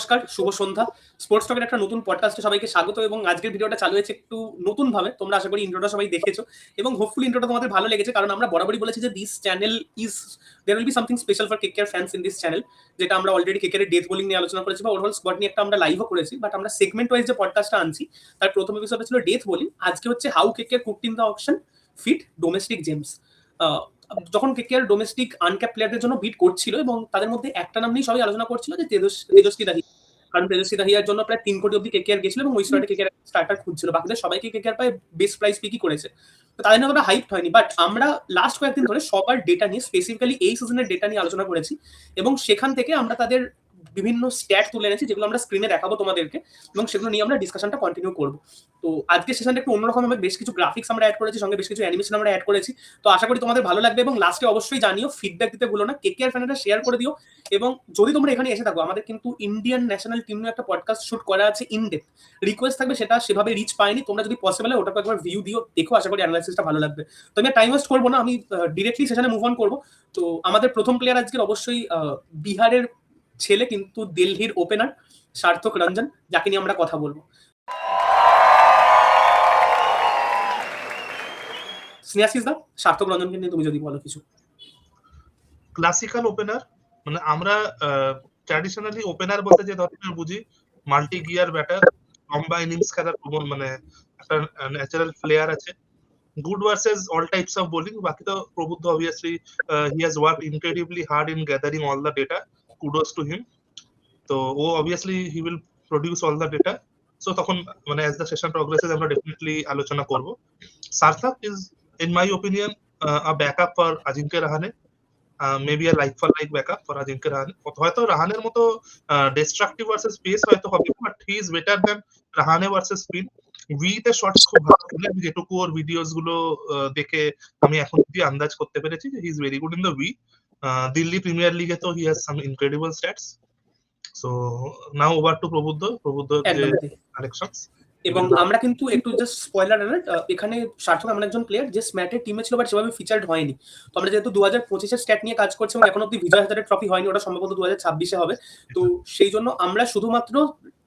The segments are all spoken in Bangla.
নমস্কার, শুভ সন্ধ্যা। স্পোর্টস টকের একটা নতুন পডকাস্টে সবাইকে স্বাগত এবং আজকের ভিডিওটা চালু হয়েছে একটু নতুনভাবে। তোমরা আশা করি ইন্ট্রোটা সবাই দেখেছো এবং হোপফুলি ইন্ট্রোটা তোমাদের ভালো লেগেছে, কারণ আমরা বরাবরই বলেছি যে this channel is there will be something special for KKR fans in this channel, যেটা আমরা অলরেডি কেকেআর ডেথ বোলিং নিয়ে আলোচনা করেছি বা ওভারঅল স্কোয়াড নিয়ে একটা আমরা লাইভও করেছি, বাট আমরা সেগমেন্ট ওয়াইজ যে পডকাস্টটা আনছি তার প্রথম এপিসোডটা ছিল ডেথ বোলিং। আজকে হচ্ছে how KKR cooked in the auction fit domestic gems. যখন কেকেআর ডোমেস্টিক আনক্যাপ প্লেয়ারদের জন্য বিট করছিল এবং তাদের মধ্যে একটা নাম নিয়ে সবাই আলোচনা করছিল যে তেজস্বী দাহি, কারণ তেজস্বী দাহিয়ার জন্য প্রায় 3 কোটি অব্দি কেকেআর গেছিল এবং ওই স্লটে কেকেআর স্টার্টার খুঁজছিল। বাকিদের সবাইকে কেকেআর পায় বেস্ট প্রাইস পিকই করেছে, তো তাদের নিয়ে অতটা হাইপ হয়নি। বাট আমরা লাস্ট কয়েকদিন ধরে সবার ডেটা নিয়ে, স্পেসিফিক্যালি এই সিজনের ডেটা নিয়ে আলোচনা করেছি এবং সেখান থেকে আমরা তাদের বিভিন্ন স্ট্যাট তুলে এনেছি যেগুলো আমরা স্ক্রিনে দেখাবো তোমাদেরকে, এবং সেগুলো নিয়ে আমরা ডিসকাশনটা কন্টিনিউ করবো। তো আজকে সেশনটা একটু অন্যরকম হবে, বেশ কিছু গ্রাফিক্স আমরা অ্যাড করেছি, সঙ্গে বেশ কিছু অ্যানিমেশন আমরা অ্যাড করেছি। তো আশা করি তোমাদের ভালো লাগবে এবং লাস্টে অবশ্যই জানিও, ফিডব্যাক দিতে ভুলো না, কেকেআর ফ্যানেরা শেয়ার করে দিও। এবং যদি তোমরা এখানে এসে থাকো, আমাদের কিন্তু ইন্ডিয়ান ন্যাশনাল টিম নিয়ে একটা পডকাস্ট শুট করা আছে ইন ডেপথ, রিকোয়েস্ট থাকবে, সেটা সেভাবে রিচ পায়নি। তোমরা যদি পসিবল হয় ওটাকে একবার ভিউ দিও, দেখো, আশা করি অ্যানালাইসিসটা ভালো লাগবে। তো আমি টাইম ওয়েস্ট করবো না, আমি ডিরেক্টলি সেশনে মুভ অন করবো। তো আমাদের প্রথম প্লেয়ার আজকের অবশ্যই বিহারের ছেলে কিন্তু দিল্লির ওপেনার সার্থক রঞ্জন, যাকে নিয়ে আমরা কথা বলবো। স্নেহাশিস দা, সার্থক রঞ্জনকে নিয়ে তুমি যদি বলো কিছু। ক্লাসিক্যাল ওপেনার, মানে আমরা ট্র্যাডিশনালি ওপেনার বলতে যে ধরনের বুঝি, মাল্টি গিয়ার ব্যাটার, লম্বা ইনিংস খেলার মানে একটা ন্যাচারাল প্লেয়ার আছে, good versus all types of bowling. বাকি তো প্রবুদ্ধ obviously he has worked incredibly hard in gathering all the data, kudos to him. তো ও obviously he will produce all the data, so তখন মানে as the session progresses আমরা definitely আলোচনা করব. সার্থক is in my opinion a backup for Ajinkya Rahane, maybe a like for like backup for Ajinkya Rahane. হয়তো রাহানের মতো destructive versus pace হয়তো হবে, but he is better than Rahane versus spin. উইতে শটস খুব ভালো খেলে, আমি যেটুকু ওর ভিডিওস গুলো দেখে আমি এখন অব্দি আন্দাজ করতে পেরেছি যে he is very good in the V. Delhi premier লিগে তো he has some incredible stats. So now over to Prabuddha collections. এবং আমরা কিন্তু একটু জাস্ট স্পয়লার অ্যালার্ট, এখানে সার্থক এমন একজন প্লেয়ার যে স্ম্যাটের টিমে ছিল বাট সেভাবে ফিচার্ড হয়নি। তো আমরা যেহেতু 2025-এর স্ট্যাট নিয়ে কাজ করছি এবং এখন অব্দি বিজয় হাজারের ট্রফি হয়নি, ওটা সম্ভবত 2026-এ হবে। তো সেই জন্য আমরা শুধুমাত্র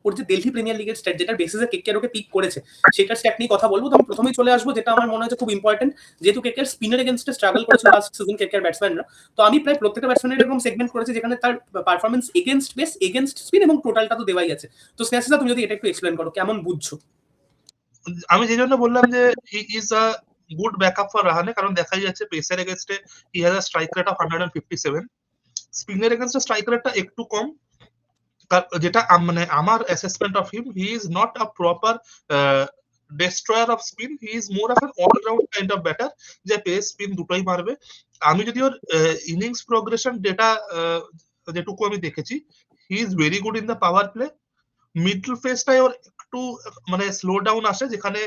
ওর যে দিল্লি প্রিমিয়ার লিগের স্ট্যাট, যেটার বেসিসে কেকেআর ওকে পিক করেছে, সেটার স্ট্যাট নিয়ে কথা বলবো। তো আমি প্রথমেই চলে আসবো, যেটা আমার মনে হচ্ছে খুব ইম্পর্টেন্ট, যেহেতু কেকেআর স্পিনের এগেনস্টে স্ট্রাগল করেছে লাস্ট সিজন কেকেআর ব্যাটসম্যানরা। তো আমি প্রায় প্রত্যেকটা ব্যাটসম্যানের এরকম সেগমেন্ট করেছি যেখানে তার performance against base, against spin এবং টোটালটা তো দেওয়াই আছে। তো স্নেহাশিসা, তুমি যদি এটা একটু এক্সপ্লেন করো, কেমন বুঝছো? আমি যে জন্য বললাম যে he is a good backup for Rahane, কারণ দেখাই যাচ্ছে পেসের এগেনস্টে he has a strike rate of 157, স্পিনের এগেনস্টে স্ট্রাইক রেটটা একটু কম, যেটা মানে আমার assessment of him, he is not a proper destroyer of spin, he is more of an allround kind of batter, যে পেস স্পিন দুটোই মারবে। আমি যদি ওর ইনিংস প্রোগ্রেশন ডেটা যেটুকু আমি দেখেছি, he is very good in the power play. Middle ফেজটাই ওর একটু মানে স্লো ডাউন আসে, যেখানে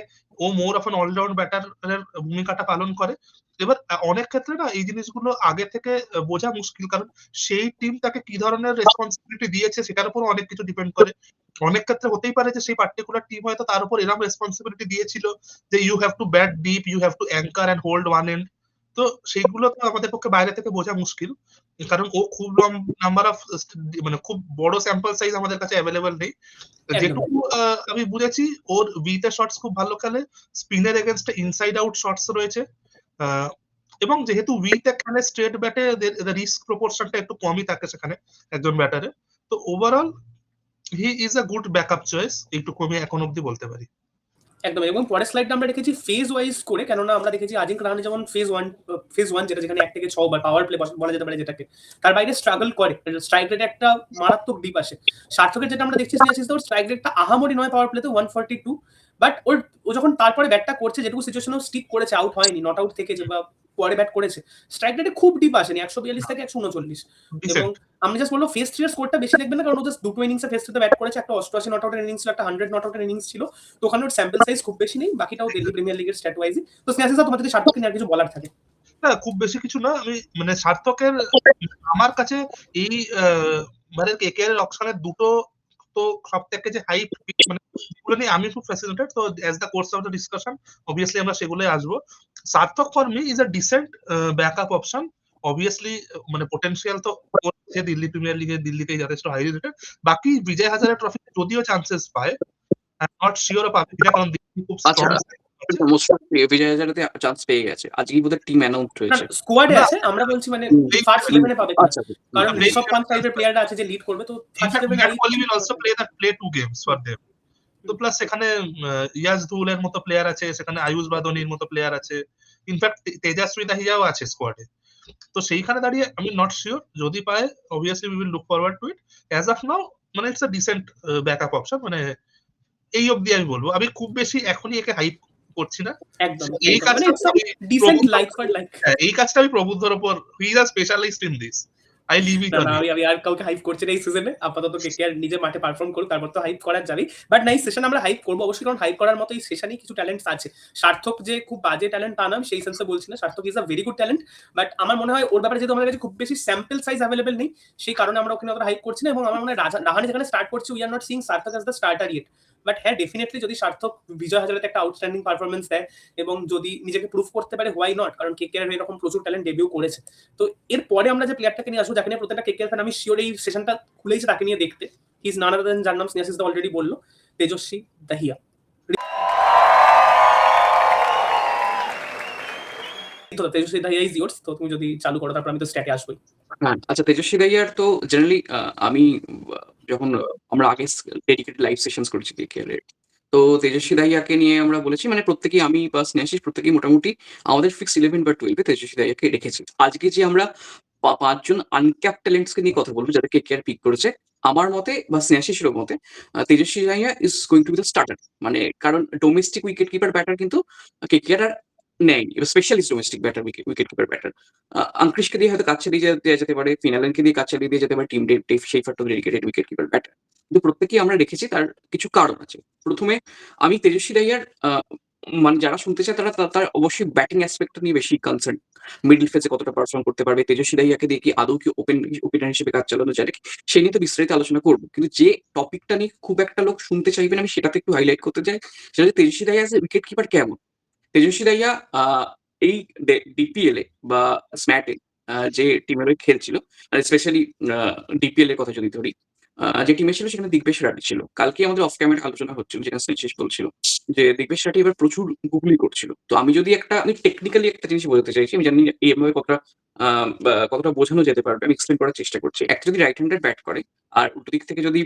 ও মোর অফ অ্যান অলরাউন্ড ব্যাটারের ভূমিকাটা পালন করে। এবার অনেক ক্ষেত্রে না এই জিনিসগুলো আগে থেকে বোঝা মুশকিল, কারণ সেই টিম তাকে কি ধরনের রেসপন্সিবিলিটি দিয়েছে সেটার উপর অনেক কিছু ডিপেন্ড করে। অনেক ক্ষেত্রে হতেই পারে যে সেই পার্টিকুলার টিম হয়তো তার উপর এরকম রেসপন্সিবিলিটি দিয়েছিল যে you have to bat deep, you have to anchor and hold one end. তো সেইগুলো তো আমাদের পক্ষে বাইরে থেকে বোঝা মুশকিল, কারণ ও খুব নাম্বার অফ মানে খুব বড় স্যাম্পল সাইজ আমাদের কাছে অ্যাভেলেবল নেই। যেটুকু আমি বুঝেছি, ওর উইতে শটস খুব ভালো খেলে, স্পিনের এগেনস্টে ইনসাইড আউট শটস রয়েছে, এবং যেহেতু উইতে খেলে স্ট্রেট ব্যাটে রিস্ক প্রপোর্শনটা একটু কমই থাকে সেখানে একজন ব্যাটারে। তো overall he is a good backup choice, এইটুকু আমি এখন অব্দি বলতে পারি। একদম। এবং পরের স্লাইডটা আমরা রেখেছি ফেজ ওয়াইজ করে, কেননা আমরা দেখেছি আজিঙ্ক্য রাহানে যেমন ফেজ ওয়ান যেটা যেখানে 1 থেকে 6 পাওয়ার প্লে বলা যেতে পারে, যেটাকে তার বাইরে স্ট্রাগল করে, স্ট্রাইক রেটে একটা মারাত্মক ডিপ আসে। সার্থকের যেটা আমরা দেখছি স্নেহাশিস, ওর স্ট্রাইক রেটটা আহামরি নয় পাওয়ার প্লেতে 142, বাট ও যখন তারপরে ব্যাটটা করছে, যেটুকু সিচুয়েশনেও স্টিক করেছে, আউট হয়নি, নট আউট থেকে যে বা পরে ব্যাট করেছে, স্ট্রাইক রেটে খুব ডিপ আসেনি, 142 থেকে 139। এবং আমি জাস্ট বলবো ফেজ 3 এর স্কোরটা বেশি দেখবেন না, কারণ ও জাস্ট দুটো ইনিংসে ফেজ 3 ব্যাট করেছে, একটা 88 নট আউটের ইনিংস ছিল, একটা 100 নট আউটের ইনিংস ছিল। তো ওখানে ওর স্যাম্পল সাইজ খুব বেশি নেই, বাকিটাও দিল্লি প্রিমিয়ার লিগের স্ট্যাট ওয়াইজই। তো স্নেহাশিস, তোমার যদি সার্থককে নিয়ে আর কিছু বলার থাকে। না, খুব বেশি কিছু না। আমি মানে সার্থকের আমার কাছে এই মানে কেকেআর এর অকশনের দুটো তো সব থেকে যে হাইপ, মানে সেগুলো নিয়ে আমি খুব ফ্যাসিনেটেড। তো as the course of the discussion obviously আমরা সেগুলোই আসবো। সার্থক for me is a decent backup option. Obviously মানে পোটেনশিয়াল তো আছে দিল্লি প্রিমিয়ার লিগে, দিল্লিতেই যথেষ্ট হাই রেটেড। বাকি বিজয় হাজারে ট্রফি যদিও চান্সেস পায়, আই এম নট শিওর পাবে কিনা, কারণ দিল্লি খুব আচ্ছা, স্ট্রং আছে। মোস্ট বিজয় হাজারেতে চান্স পেয়ে গেছে, আজকেই বোধহয় টিম অ্যানাউন্স না হয়েছে। স্কোয়াডে না, আছে, আমরা বলছি মানে হুম, ফার্স্ট 11 এ পাবে কিনা, আচ্ছা কারণ আমরা ঋষভ পান্ট টাইপের প্লেয়াররা আছে যে লিড করবে, তো first in fact 11 Virat I Kohli will also play 2 games for them. তো প্লাস সেখানে ইয়াজ ধুলের মতো প্লেয়ার আছে, সেখানে আয়ুষ বাদনির মতো প্লেয়ার আছে, ইনফ্যাক্ট তেজাশ্রী দাহিয়াও আছে স্কোয়াডে। তো সেইখানে দাঁড়িয়ে আমি নট শিওর, যদি পায় obviously we will look forward to it. As of now মানে it's a decent backup option, মানে এই অবধি আমি বলবো। আমি খুব বেশি এখনই একে হাইপ করছি না। একদম এই কাজটা আমি decent Prabuddha- like for like. হ্যাঁ, এই কাজটা আমি প্রবুদ্ধর উপর, he is a specialist in this, I leave it না অন না, হিম। আমি আর কাউকে হাইপ করছি না এই সিজনে, আপাতত কেকেআর নিজে মাঠে পারফর্ম করুক, তারপর তো হাইপ করার যাবেই। বাট না, এই সেশন আমরা হাইপ করবো অবশ্যই, কারণ হাইপ করার মতো এই সেশনেই কিছু ট্যালেন্টস আছে। সার্থক যে খুব বাজে ট্যালেন্ট তা না, আমি সেই সেন্সে বলছি না, সার্থক is a very good talent. But আমার মনে হয় ওর ব্যাপারে যেহেতু আমাদের কাছে খুব বেশি স্যাম্পল সাইজ অ্যাভেলেবল নেই, সেই কারণে আমরা ওখানে অতটা হাইপ করছি না। এবং আমার মনে হয় রাহানে যেখানে স্টার্ট করছে, উই আর নট সিইং সার্থক as the starter yet. But হ্যাঁ, ডেফিনেটলি যদি সার্থক বিজয় হাজারেতে একটা আউটস্ট্যান্ডিং পারফরমেন্স দেয় এবং যদি নিজেকে প্রুভ করতে পারে, হোয়াই নট, কারণ কেকেআর এরকম প্রচুর ট্যালেন্ট ডেবিউ করেছে। তো এরপরে আমরা যে প্লেয়ারটাকে নিয়ে আসবো, যাকে নিয়ে প্রত্যেকটা কেকেআর ফ্যান আমি শিওর এই সেশনটা খুলেইছে তাকে নিয়ে দেখতে, he is none other than, যার নাম স্নেহাশিস অলরেডি বললো, তেজস্বী দাহিয়া। তো তেজস্বী দাহিয়া ইজ ইয়োর্স, তো তুমি যদি চালু করো তারপর আমি তো স্ট্যাটে আসবোই। হ্যাঁ, আচ্ছা, তেজস্বী দাহিয়ার তো জেনারেলি আমি যখন আমরা আগে ডেডিকেটেড লাইভ সেশনস করেছি KKR এর, তো তেজস্বী দাহিয়াকে নিয়ে আমরা বলেছি, মানে প্রত্যেকেই, আমি বা স্নেহাশিস প্রত্যেকেই মোটামুটি আমাদের ফিক্স 11 বা 12 তেজস্বী দাহিয়াকে রেখেছি। আজকে যে আমরা 5 জন আনক্যাপ ট্যালেন্টস কে নিয়ে কথা বলবো যাদের KKR পিক করেছে, আমার মতে বা স্নেহাশিসের মতে Tejasvi Dahiya is going to be the starter. মানে কারণ ডোমেস্টিক উইকেট কিপার ব্যাটার কিন্তু KKR আর নেই, specialist domestic batter wicket keeper batter. আঙ্ক্রিশকে দিয়ে হয়তো কাজ চালিয়ে দেওয়া যেতে পারে, ফিনালেনকে দিয়ে কাজ চালিয়ে দিয়ে যেতে পারে, টিম ডেভ শেফার তো ডেডিকেটেড উইকেট কিপার ব্যাটার। কিন্তু প্রত্যেকেই আমরা রেখেছি, তার কিছু কারণ আছে। প্রথমে আমি তেজস্বী দাহিয়ার মানে যারা শুনতে চায় তারা তার অবশ্যই ব্যাটিং অ্যাসপেক্ট নিয়ে বেশি কনসার্ন। মিডল ফেজে কতটা পারফর্ম করতে পারবে, তেজস্বী দাহিয়াকে দিয়ে কি আদৌ কি ওপেনার হিসেবে কাজ চালানো যায় নাকি, সেই নিয়ে তো বিস্তারিত আলোচনা করবো। কিন্তু যে টপিকটা নিয়ে খুব একটা লোক শুনতে চাইবেন, আমি সেটাতে একটু হাইলাইট করতে চাই, সেটা হচ্ছে তেজস্বী দাহিয়া উইকেট কিপার কেমন। তেজস্বী দাহিয়া এই ডিপিএল এ বা স্ম্যাটে যে টিমের হয়ে খেলছিল, স্পেশালি ডিপিএল এর কথা যদি ধরি, যে টিমে ছিল সেখানে দিগ্বেশ রাঠি ছিল। কালকে আমাদের অফ ক্যামেরা আলোচনা হচ্ছিল, যেখানে স্নেহাশিস বলছিল যে দিগ্বেশ রাঠি এবার প্রচুর গুগলি করছিল। তো আমি যদি আমি টেকনিক্যালি একটা জিনিস বোঝাতে চাইছি, আমি জানি এইভাবে কতটা বোঝানো যেতে পারবে, আমি এক্সপ্লেন করার চেষ্টা করছি। একটা যদি রাইট হ্যান্ডেড ব্যাট করে আর উল্টো দিক থেকে যদি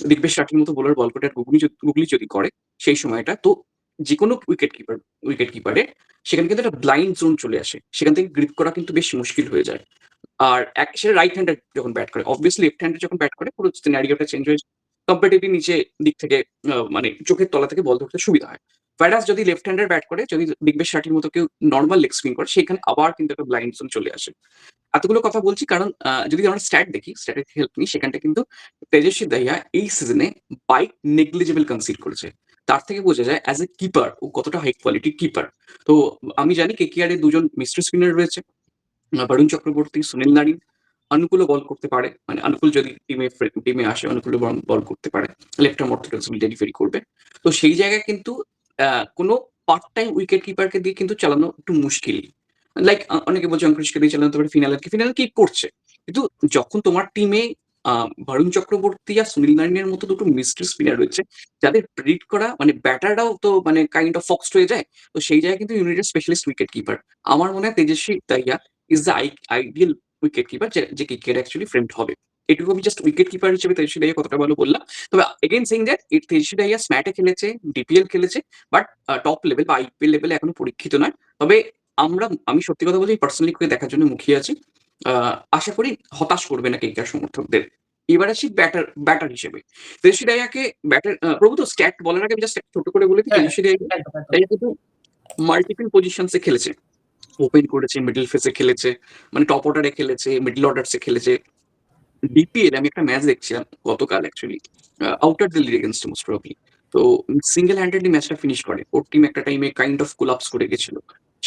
দিগ্বেশ রাঠির মতো বোলার বল করে আর গুগলি যদি করে সেই সময়টা, তো যে কোনো উইকেট কিপারে সেখানে কিন্তু একটা ব্লাইন্ড জোন চলে আসে, সেখান থেকে গ্রিপ করা কিন্তু বেশ মুশকিল হয়ে যায়। আর সেটা রাইট হ্যান্ডেড যখন ব্যাট করে, অবভিয়াসলি লেফট হ্যান্ডেড যখন ব্যাট করে পুরো সিনারিওটা চেঞ্জ হয়ে যায়, কম্পারেটিভলি নিচে দিক থেকে মানে চোখের তলা থেকে বল ধরতে সুবিধা হয়। ভ্যারাস যদি লেফট হ্যান্ডের ব্যাট করে, যদি দিগ্বেশ রাঠির মতো কেউ নর্মাল লেগ স্পিন করে, সেখানে আবার কিন্তু একটা ব্লাইন্ড জোন চলে আসে। এতগুলো কথা বলছি কারণ যদি আমরা স্ট্যাট দেখি, স্ট্যাটের হেল্প নিই, সেখানটা কিন্তু তেজস্বী দাহিয়া এই সিজনে বাইক নেগলিজেবল কনসিড করেছে। তার থেকে বোঝা যায় অ্যাজ এ কিপার ও কতটা হাই কোয়ালিটি কিপার। তো আমি জানি KKR এর দুজন মিস্ট্রি স্পিনার রয়েছে, বরুণ চক্রবর্তী, সুনীল নারিন। অনুকূলও বল করতে পারে, মানে অনুকূল যদি টিমে আসে, অনুকূলও বল করতে পারে, লেফট আর্ম অর্থোডক্স ডেলিভারি করবে। তো সেই জায়গায় কিন্তু কোনো পার্ট টাইম উইকেট কিপারকে দিয়ে কিন্তু চালানো একটু মুশকিল। লাইক অনেকে বলছে অঙ্কুশকে দিয়ে চালাতে পারে, ফিনাল কি করছে, কিন্তু যখন তোমার টিমে বরুণ চক্রবর্তী আর সুনীল নারিনের মতো দুটো মিস্ট্রি স্পিনার রয়েছে, যাদের প্রেডিক্ট করা, মানে ব্যাটাররাও তো মানে কাইন্ড অফ ফক্সড হয়ে যায়, তো সেই জায়গায় কিন্তু ইউনাইটেড স্পেশালিস্ট উইকেট কিপার আমার মনে হয় Tejasvi Dahiya is the ideal wicket keeper যে KKR অ্যাকচুয়ালি ফ্রেমড হবে। এটুকু আমি জাস্ট উইকেট কিপার হিসেবে তেজস্বী দাহিয়া কতটা ভালো বললাম। তবে এগেইন সেইং দ্যাট তেজস্বী দাহিয়া স্ম্যাটে খেলেছে, ডিপিএল খেলেছে, বাট টপ লেভেল বা IPL লেভেলে এখনো পরীক্ষিত নয়। তবে আমি সত্যি কথা বলছি, পার্সোনালি করে দেখার জন্য মুখিয়ে আছি। আশা করি হতাশ করবে না KKR সমর্থকদের। এবার আসি ব্যাটার হিসেবে তেজস্বী দাহিয়াকে প্রভূত স্ট্যাট বলার আগে আমি জাস্ট ছোট করে বলে দিই, তেজস্বী দাহিয়া কিন্তু মাল্টিপল পজিশনসে খেলেছে, ওপেন করেছে, মিডল ফেসে খেলেছে, মানে টপ অর্ডারে খেলেছে, মিডল অর্ডারসে খেলেছে। ডিপিএল আমি একটা ম্যাচ দেখছিলাম গতকাল, অ্যাকচুয়ালি আউটার দিল্লির এগেনস্ট মোস্ট প্রবাবলি। তো সিঙ্গেল হ্যান্ডেডলি ম্যাচটা ফিনিশ করে, ওর টিম একটা টাইমে কাইন্ড অফ কোলাপস করে গেছিল,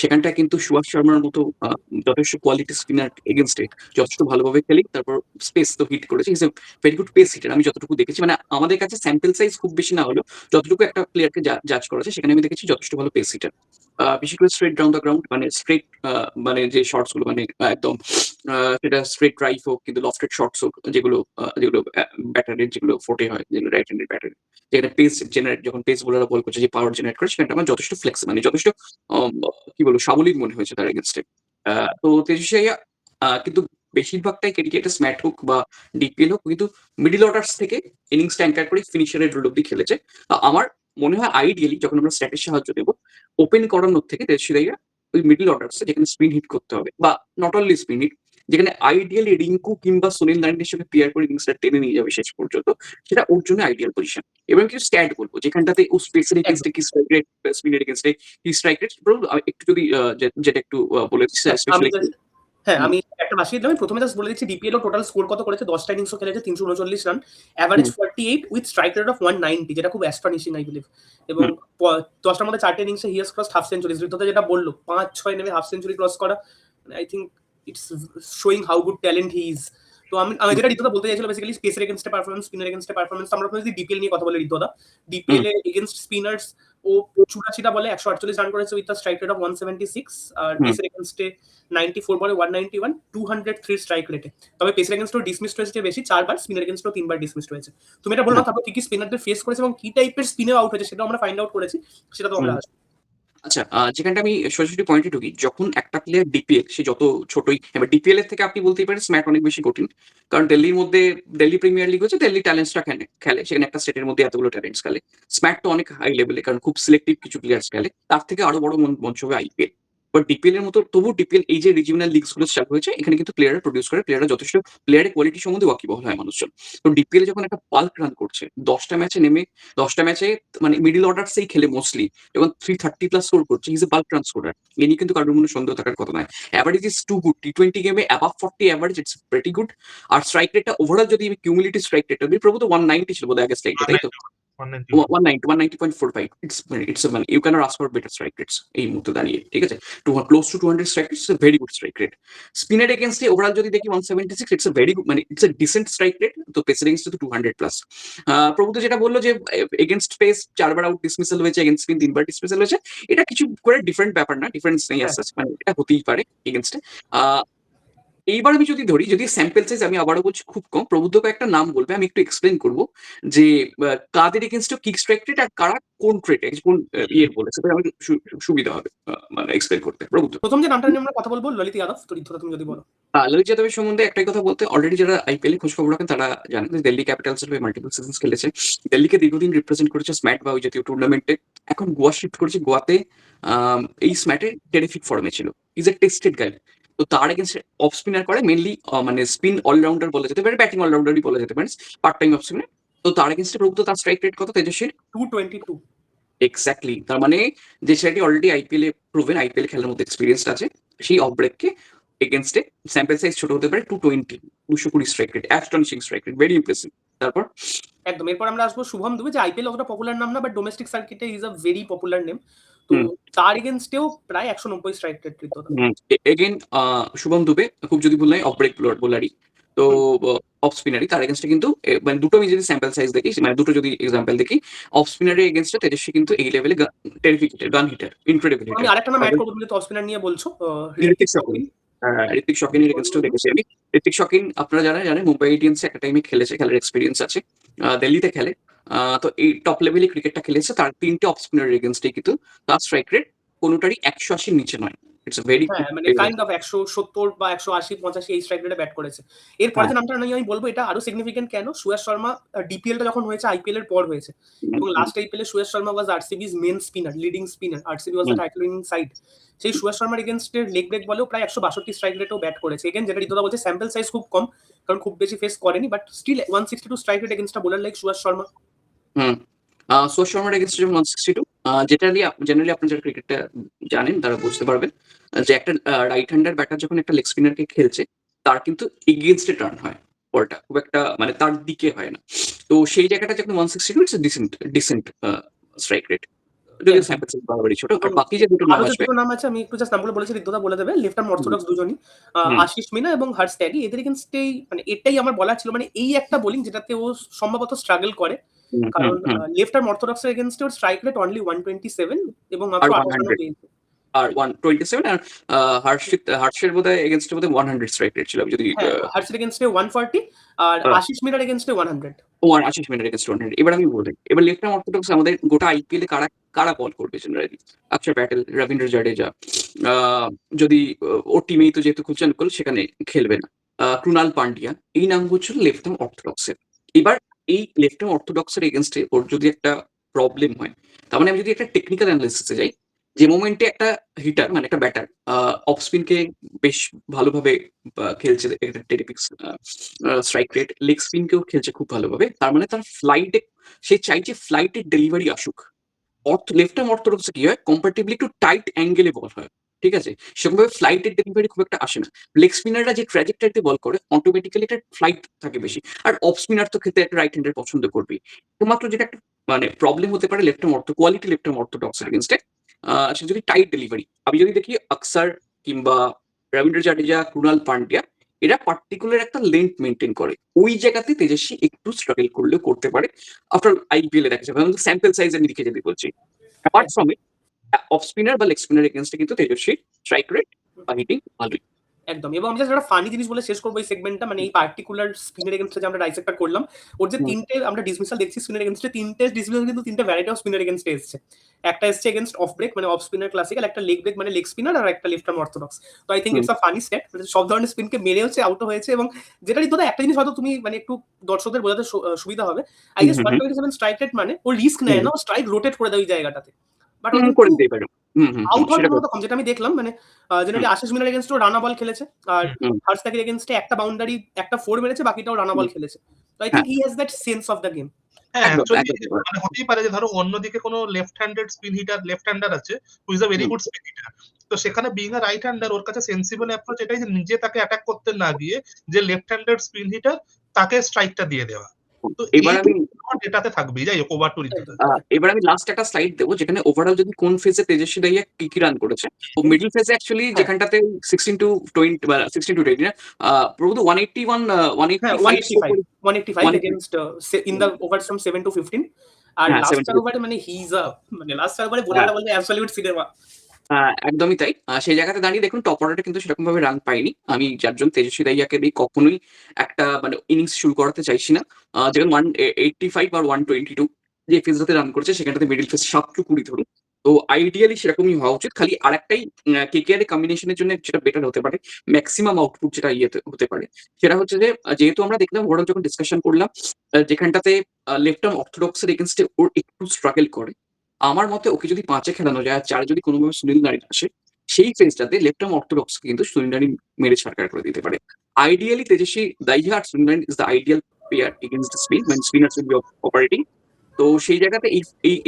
সেখানটায় কিন্তু সুভাষ শর্মার মতো যথেষ্ট কোয়ালিটি স্পিনার এগেনস্টে যথেষ্ট ভালোভাবে খেলি। তারপর স্পেস তো হিট করেছে। Is a very good pace hitter আমি যতটুকু দেখেছি। মানে আমাদের কাছে স্যাম্পল সাইজ খুব বেশি না হলেও যতটুকু একটা প্লেয়ারকে জাজ করা যায় সেখানে আমি দেখেছি যথেষ্ট ভালো পেস হিটার। বিশেষ করে স্ট্রেট ডাউন দ্য গ্রাউন্ড মানে স্ট্রেট মানে যে শটস গুলো মানে একদম সেটা স্ট্রেট ড্রাইভ হোক কিন্তু লফটেড শটস হোক যেগুলো ব্যাটারের যেগুলো ফোর্টে হয় যেগুলো রাইট হ্যান্ডেড ব্যাটার যেখানে পেস জেনারেট যখন পেস বোলাররা বল করছে যে পাওয়ার জেনারেট করে সেখানটা আমার যথেষ্ট ফ্লেক্স মানে যথেষ্ট কি বলবো সাবলীল মনে হয়েছে তার এগেনস্টে। তো তেজস্বী আইয়া কিন্তু বেশিরভাগটাই ক্রিকেটে স্ম্যাট হোক বা ডিপিএল হোক কিন্তু মিডল অর্ডার্স থেকে ইনিংসটা অ্যাঙ্কার করে ফিনিশারের রোল অব্দি খেলেছে। আমার মনে হয় আইডিয়ালি যখন আমরা স্ট্যাটের সাহায্য নেব ওপেন করানোর থেকে তেজস্বী আইয়া ওই মিডল অর্ডার্সে যেখানে স্পিন হিট করতে হবে বা নট অনলি স্পিন হিট যেখানে আইডিয়ালি রিঙ্কু কিংবা সুনীল নারায়ণের সঙ্গে পেয়ার করে ইনিংসটা টেনে নিয়ে যাবে শেষ পর্যন্ত সেটা ওর জন্য আইডিয়াল পজিশন। এবং কিছু স্ট্যাট বলবো যেখানটাতে ও স্পেসের এগেনস্টে কি স্ট্রাইক রেট স্পিনের এগেনস্টে কি স্ট্রাইক রেট একটু যদি যেটা একটু বলেছি আমি স্পেশালি হ্যাঁ, আমি একটা বাসিয়ে দিলাম। আমি প্রথমে জাস্ট বলে দিচ্ছি ডিপিএল ও টোটাল স্কোর কত করেছে। 10টা ইনিংসও খেলেছে, 339 run, average 48 with strike rate of 190 যেটা খুব অ্যাস্টনিশিং আই বিলিভ। এবং 10টার মধ্যে 4টে ইনিংসে he has crossed half centuries. ঋতুতে যেটা বললো 5-6 নেমে হাফ সেঞ্চুরি ক্রস করা, I think it's showing how good talent he is. তো আমি যেটা ঋতুদা বলতে চাইছিল বেসিক্যালি স্পেসের এগেনস্টে পারফরমেন্স, স্পিনের এগেনস্টে পারফরমেন্স। আমরা যদি ডিপিএল নিয়ে কথা বলি ঋতুদা, ডিপিএল এ এগেনস্ট স্পিনার্স ও 84টা বলে 148 রান করেছে with a strike rate of 176 আর পেসের এগেনস্টে 94 বলে 191 203 স্ট্রাইক রেটে। তবে পেসের এগেনস্টও ডিসমিসড হয়েছে বেশি 4 বার, স্পিনার এগেনস্টও 3 বার ডিসমিসড হয়েছে। তুমি এটা বলো না তারপর কি কি স্পিনারদের ফেস করেছে এবং কি টাইপের স্পিনার আউট হয়েছে সেটাও আমরা ফাইন্ড আউট করেছি, সেটা তো আমরা আসবো। আচ্ছা, যেখানটা আমি সোজাসুজি পয়েন্টে ঢুকি, যখন একটা প্লেয়ার ডিপিএল সে যত ছোটই এবার ডিপিএল এর থেকে আপনি বলতেই পারেন স্ম্যাট অনেক বেশি কঠিন। কারণ দিল্লির মধ্যে দিল্লি প্রিমিয়ার লিগ হচ্ছে দিল্লি ট্যালেন্টসরা খেলে সেখানে একটা স্টেটের মধ্যে এতগুলো ট্যালেন্টস খেলে। স্ম্যাট তো অনেক হাই লেভেলে কারণ খুব সিলেক্টিভ কিছু প্লেয়ার্স খেলে। তার থেকে আরো বড় মঞ্চ হবে আইপিএল। বাট ডিপিএল এর মতো তবু ডিপিএল এই যে রিজিওনাল লিগস গুলো চালু হয়েছে এখানে কিন্তু প্লেয়াররা প্রডিউস করে প্লেয়াররা যথেষ্ট প্লেয়ারের কোয়ালিটি সম্বন্ধে ওয়াকিবহাল হয় মানুষজন। তো ডিপিএল যখন একটা পাল্ক রান করছে 10টা ম্যাচে নেমে 10টা ম্যাচে মানে মিডল অর্ডারসেই খেলে মোস্টলি এবং 330+ স্কোর করছে। Is a bulk run scorer. এ নিয়ে কিন্তু কারোর মনে সন্দেহ থাকার কথা নয়। Average is too good. টি20 গেমে above 40 average it's pretty good. আর স্ট্রাইক রেটটা ওভারঅল যদি আমি কিউমুলেটিভ স্ট্রাইক রেটটা দিই প্রভূত 190 ছিল বোধহয় আগে স্ট্রাইক তাই তো? 190.45 it's a, মানে you cannot ask for better strike rates এই মুহূর্তে দাঁড়িয়ে, ঠিক আছে? Close to 200 strike rates is a very good strike rate. Spinner against overall যদি দেখি 176 it's a very good মানে it's a decent strike rate। তো পেসার এগেন্স্ট তো 200+। প্রভূত যেটা বললো যে এগেন্স্ট পেস 4 বার আউট ডিসমিসাল হয়েছে, এগেন্স্ট স্পিন 3 বার ডিসমিসাল হয়েছে, এটা কিছু করে ডিফারেন্ট ব্যাপার না, ডিফারেন্স নেই as such, মানে এটা হতেই পারে এগেন্স্টে। এইবার আমি যদি ধরি যদি স্যাম্পল সাইজ আমি আবারও বলছি খুব কম, প্রবুদ্ধ কয়েকটা নাম বলবে আমি একটু এক্সপ্লেন করবো যে কাদের এগেনস্ট কিক স্ট্রাইক রেট আর কারা কোন ট্রেটে কোন ইয়ে বলে সেটা আমি সুবিধা হবে মানে এক্সপ্লেন করতে। প্রবুদ্ধ প্রথম যে নামটা নিয়ে আমরা কথা বলবো ললিত যাদব, তো ঋতুদা তুমি যদি বলো। ললিত যাদবের সম্বন্ধে একটাই কথা বলতে অলরেডি যারা আইপিএল এ খোঁজ খবর রাখেন তারা জানেন যে দিল্লি ক্যাপিটালস এর হয়ে মাল্টিপল সিজনস খেলেছে। দিল্লিকে দীর্ঘদিন রিপ্রেজেন্ট করেছে স্ম্যাট বা ওই জাতীয় টুর্নামেন্টে। এখন গোয়া শিফট করেছে। গোয়াতে এই স্ম্যাটে টেরিফিক ফর্মে ছিল। ইজ এ টেস্টেড গাই। তো তার এগেন্স্ট অফ স্পিনার করে মেনলি মানে স্পিন অলরাউন্ডার বলা যেতে পারে, ব্যাটিং অলরাউন্ডারই বলা যেতে পারে, পার্ট টাইম অফ স্পিনার। তো তার এগেন্স্টে প্রভূত তার স্ট্রাইক রেট কত তেজস্বীর? 222। এক্স্যাক্টলি। তার মানে যে ছেলেটি অলরেডি আইপিএল এ প্রুভেন, আইপিএল খেলার মধ্যে এক্সপিরিয়েন্স আছে, সেই অফ ব্রেককে এগেন্স্টে স্যাম্পল সাইজ ছোট হতে পারে 220 strike rate, astonishing strike rate, very impressive. তারপর একদম এরপর আমরা আসবো শুভম দুবে, যে আইপিএল অতটা পপুলার নাম না বাট ডোমেস্টিক সার্কিটে is a very popular name. তো তার এগেনস্টেও প্রায় 190 স্ট্রাইক রেট ঋতুদা। এগেন শুভম দুবে খুব যদি বললাই অফ ব্রেক বোলারই, তো অফ স্পিনারই। তার এগেন্স্টে কিন্তু মানে দুটো আমি যদি স্যাম্পল সাইজ দেখি মানে দুটো যদি এক্সাম্পল দেখি, অফ স্পিনারের এগেন্স্টে তেজস্বী কিন্তু এই লেভেলে টেরিফিক গান হিটার, ইনক্রেডিবল আমি হিটার। আরেকটা নাম অ্যাড করবো, তুমি তো অফ স্পিনার নিয়ে বলছো, ঋত্বিক শকিন। ঋত্বিক শকিনের এগেন্স্টেও দেখেছি আমি। ঋত্বিক শকিন আপনারা জানেন মুম্বাই ইন্ডিয়ান্সে একটা টাইমে খেলেছে, খেলার এক্সপিরিয়েন্স আছে, দিল্লিতে খেলে। তো এই টপ লেভেলে ক্রিকেটটা খেলেছে। তার 3টে অফ স্পিনারের এগেন্স্টে কিন্তু তার স্ট্রাইক রেট কোনোটারই 180 নিচে নয়। ইটস ভেরি মানে কাইন্ড অফ 170 বা 180 85 এই স্ট্রাইক রেটে ব্যাট করেছে। এরপরে যে নামটা আমি বলবো এটা আরো সিগনিফিকেন্ট কেন, সুয়াস শর্মা ডিপিএলটা যখন হয়েছে আইপিএল এর পর হয়েছে এবং লাস্ট আইপিএল এ Suyash Sharma was RCB's main spinner, leading spinner. RCB was the title winning side. সেই সুয়াস শর্মার এগেইনস্টের লেগ ব্রেক বলেও প্রায় 162 স্ট্রাইক রেটেও ব্যাট করেছে। এগেইন যেটা ঋতুদা বলছে স্যাম্পল সাইজ খুব কম কারণ খুব বেশি ফেস করেনি, but still 162 strike rate against a bowler like Suyash Sharma. Suyash শর্মার এগেন্স্টে যখন 162, যেটা জেনারেলি আপনারা যারা ক্রিকেটটা জানেন তারা বুঝতে পারবেন যে একটা রাইট হ্যান্ডার ব্যাটার যখন একটা লেগ স্পিনারকে খেলছে তার কিন্তু এগেইনস্টে টার্ন হয় বলটা, খুব একটা মানে তার দিকে হয় না। তো সেই জায়গাটা যখন 162 ইটস ডিসেন্ট স্ট্রাইক রেট। যদিও একদম। স্যাম্পল সাইজ বাড়াবাড়ি ছোট। আর এবং বাকি যে দুটো নাম আরো যে আসবে দুটো নাম আছে আমি একটু জাস্ট নামগুলো বলেছি, ঋদ্ধদা বলে দেবে। লেফট আর্ম হুম, অর্থোডক্স দুজনই। হুম, আশিস মিনা এবং হর্ষ ত্যাগী এদের এগেইনস্টেই মানে এটাই আমার বলার ছিল। মানে এই একটা বোলিং যেটাতে ও সম্ভবত স্ট্রাগল করে। হুম, হুম, কারণ হুম। লেফট আর্ম অর্থোডক্স এর এগেইনস্টে ওর স্ট্রাইক রেট অনলি 127 এবং আর মাত্র 28 রানও 100 পেয়েছে। আর 127 আর হর্ষের বোধহয় এগেইনস্ট এ বোধহয় 100 স্ট্রাইক রেট ছিল। আমি যদি হ্যাঁ, হর্ষের এগেইনস্টে 140 আর আ আশিস মিনার এগেইনস্টে 100। আশিস মিনিট এগেইনস্ট 100 এবার আমি বলি। এবার লেফট আর্ম অর্থোডক্স আমাদের গোটা আইপিএল এ কারা বল করবে জেনারেলি? অক্ষর প্যাটেল, রবীন্দ্র জাডেজা। আ যদি ওর টিমেই তো যেহেতু খুলছেন কোল সেখানে খেলবে না। ক্রুনাল পান্ডিয়া এই নামগুলো ছিল লেফট আর্ম অর্থোডক্স এর। এবার এই লেফট আর্ম অর্থোডক্স এর এগেইনস্ট এ ওর যদি একটা প্রবলেম হয়, তার মানে আমি যদি একটা টেকনিক্যাল অ্যানালিসিস এ যাই, যে মোমেন্টে একটা হিটার মানে একটা ব্যাটার অফ স্পিনকে বেশ ভালোভাবে খেলছে একটা টেরিফিক স্ট্রাইক রেট, লেগ স্পিনকেও খেলছে খুব ভালোভাবে। তার মানে তার ফ্লাইটে সে চাইছে ফ্লাইটের ডেলিভারি আসুক। লেফট আর্ম অর্থোডক্সে কি হয়? কম্পারেটিভলি একটু টাইট অ্যাঙ্গেলে বল হয়। ঠিক আছে? সেরকমভাবে ফ্লাইটের ডেলিভারি খুব একটা আসে না। লেগ স্পিনাররা যে ট্র্যাজেক্টরিতে বল করে অটোমেটিক্যালি একটা ফ্লাইট থাকে বেশি। আর অফ স্পিনার তো খেলতে একটা রাইট হ্যান্ডার পছন্দ করবেই। একমাত্র যেটা একটা মানে প্রবলেম হতে পারে left arm quality left arm orthodox এর এগেইনস্ট এ সে যদি টাইট ডেলিভারি। আমি যদি দেখি আকসার কিংবা রবীন্দ্র জাডেজা, ক্রুনাল পান্ডিয়া এরা পার্টিকুলার একটা লেংথ মেইনটেইন করে। ওই জায়গাতে তেজস্বী একটু স্ট্রাগল করলেও করতে পারে। আফটার আইপিএল এ দেখা যাবে। স্যাম্পল সাইজ এর নিরিখে যদি বলছি। Apart from it off spinner বা লেগ স্পিনার এগেইনস্ট এ কিন্তু তেজস্বী স্ট্রাইক রেট বা হিটিং ভালোই। একদম। এবং আমি জাস্ট একটা ফানি জিনিস বলে শেষ করব এই সেগমেন্টটা। মানে এই পার্টিকুলার স্পিনের এগেইনস্টে যে আমরা ডাইসেক্টটা করলাম, ওর যে হুম, ৩ টে আমরা ডিসমিসাল দেখছি স্পিনের এগেইনস্টে, ৩ টে ডিসমিসাল কিন্তু ৩ টে ভ্যারাইটি অফ স্পিনের এগেইনস্টে এসছে। একটা এসছে এগেইনস্ট অফ ব্রেক মানে অফ স্পিনার ক্লাসিক্যাল, একটা লেগ ব্রেক মানে লেগ স্পিনার, আর একটা লেফট আর্ম অর্থোডক্স। তো I think hmm, it's a funny stat. সব ধরনের স্পিনকে মেরে হচ্ছে আউটও হয়েছে। এবং যেটা ঋতুদা একটা জিনিস হয়তো তুমি মানে একটু দর্শকদের বোঝাতে সুবিধা হবে। I hmm, guess hmm, hmm, 127 strike rate মানে ও রিস্ক নেয় হুম, না, ও স্ট্রাইক রোটেট করে দেয় ওই জায়গাটাতে। বাট ও হুম, কিন্তু করে দিতেই পারে। হুম, হুম, হুম, আউট হওয়ার সেটা করে। সম্ভাবনা কম, যেটা আমি দেখলাম। মানে হুম, জেনারেলি আশিস মিনার এগেইনস্ট ও রানা বল খেলেছে। আর হুম। হুম, হার্ষ ত্যাগের এগেইনস্টে একটা বাউন্ডারি, একটা 4 মেরেছে, বাকিটাও রানা হুম, বল খেলেছে। তো আই হ্যাঁ, think he has that sense of the game. হ্যাঁ, একদম, অ্যাকচুয়ালি একদম। মানে হতেই পারে যে ধরো অন্যদিকে কোনো left handed spin hitter left hander আছে who is a very hmm, good spin hitter. তো সেখানে বিইং আ রাইট হ্যান্ডার ওর কাছে সেনসিবল অ্যাপ্রোচ এটাই যে নিজে তাকে অ্যাটাক করতে না গিয়ে যে লেফট হ্যান্ডেড স্পিন হিটার তাকে স্ট্রাইকটা দিয়ে দেওয়া। হুম। তো এবার এই আমি থট এটাতে থাকবেই। যাই হোক ওভার টু ঋতুদা। একদম, এবার আমি লাস্ট একটা স্লাইড দেবো যেখানে ওভারঅল যদি কোন ফেজে তেজস্বী দাইয়া কি রান করেছে। তো মিডল ফেজে অ্যাকচুয়ালি হ্যাঁ, যেখানটাতে 16 টু 20 বা 16 টু 20 না প্রভূত 181 হ্যাঁ 185 স্কোর 185 করে 185 180 against in the overs from 7 to 15। আর হ্যাঁ, লাস্ট 7 টু 4 ওভারে মানে হি ইজ আ মানে লাস্ট 4 ওভারে হ্যাঁ, বোলাররা বলবে অ্যাবসলিউট সিনেমা। একদমই তাই। সেই জায়গাতে দাঁড়িয়ে দেখুন টপ অর্ডারটা কিন্তু সেরকমভাবে রান পায়নি। আমি যার জন্য তেজস্বী দাইয়াকে দিয়ে কখনোই একটা মানে ইনিংস শুরু করাতে চাইছি না। যেমন 185 আর 122 যে ফেজটাতে রান করেছে সেখানটাতে মিডল ফেজ 7 টু 20 ধরুন। তো আইডিয়ালি সেরকমই হওয়া উচিত। খালি আরেকটাই কেকেআর এর কম্বিনেশন এর জন্য যেটা বেটার হতে পারে, মেক্সিমাম আউটপুট যেটা ইয়েতে হতে পারে। সেটা হচ্ছে যে যেহেতু আমরা দেখলাম ওভারঅল যখন ডিসকাশন করলাম যেখানটাতে লেফট আর্ম অর্থোডক্স এর এগেইনস্ট এ ওর একটু স্ট্রাগল করে। আমার মতে ওকে যদি ৫ এ খেলানো যায় আর ৪ এ যদি কোনোভাবে সুনীল নারিন আসে, সেই ফেজটাতে লেফট আর্ম অর্থোডক্স কিন্তু সুনীল নারিন মেরে ছারখার করে দিতে পারে। আইডিয়ালি তেজস্বী দাহিয়া আর Sunil Narine is the ideal pair against the spin when spinners will be operating। তো সেই জায়গাতে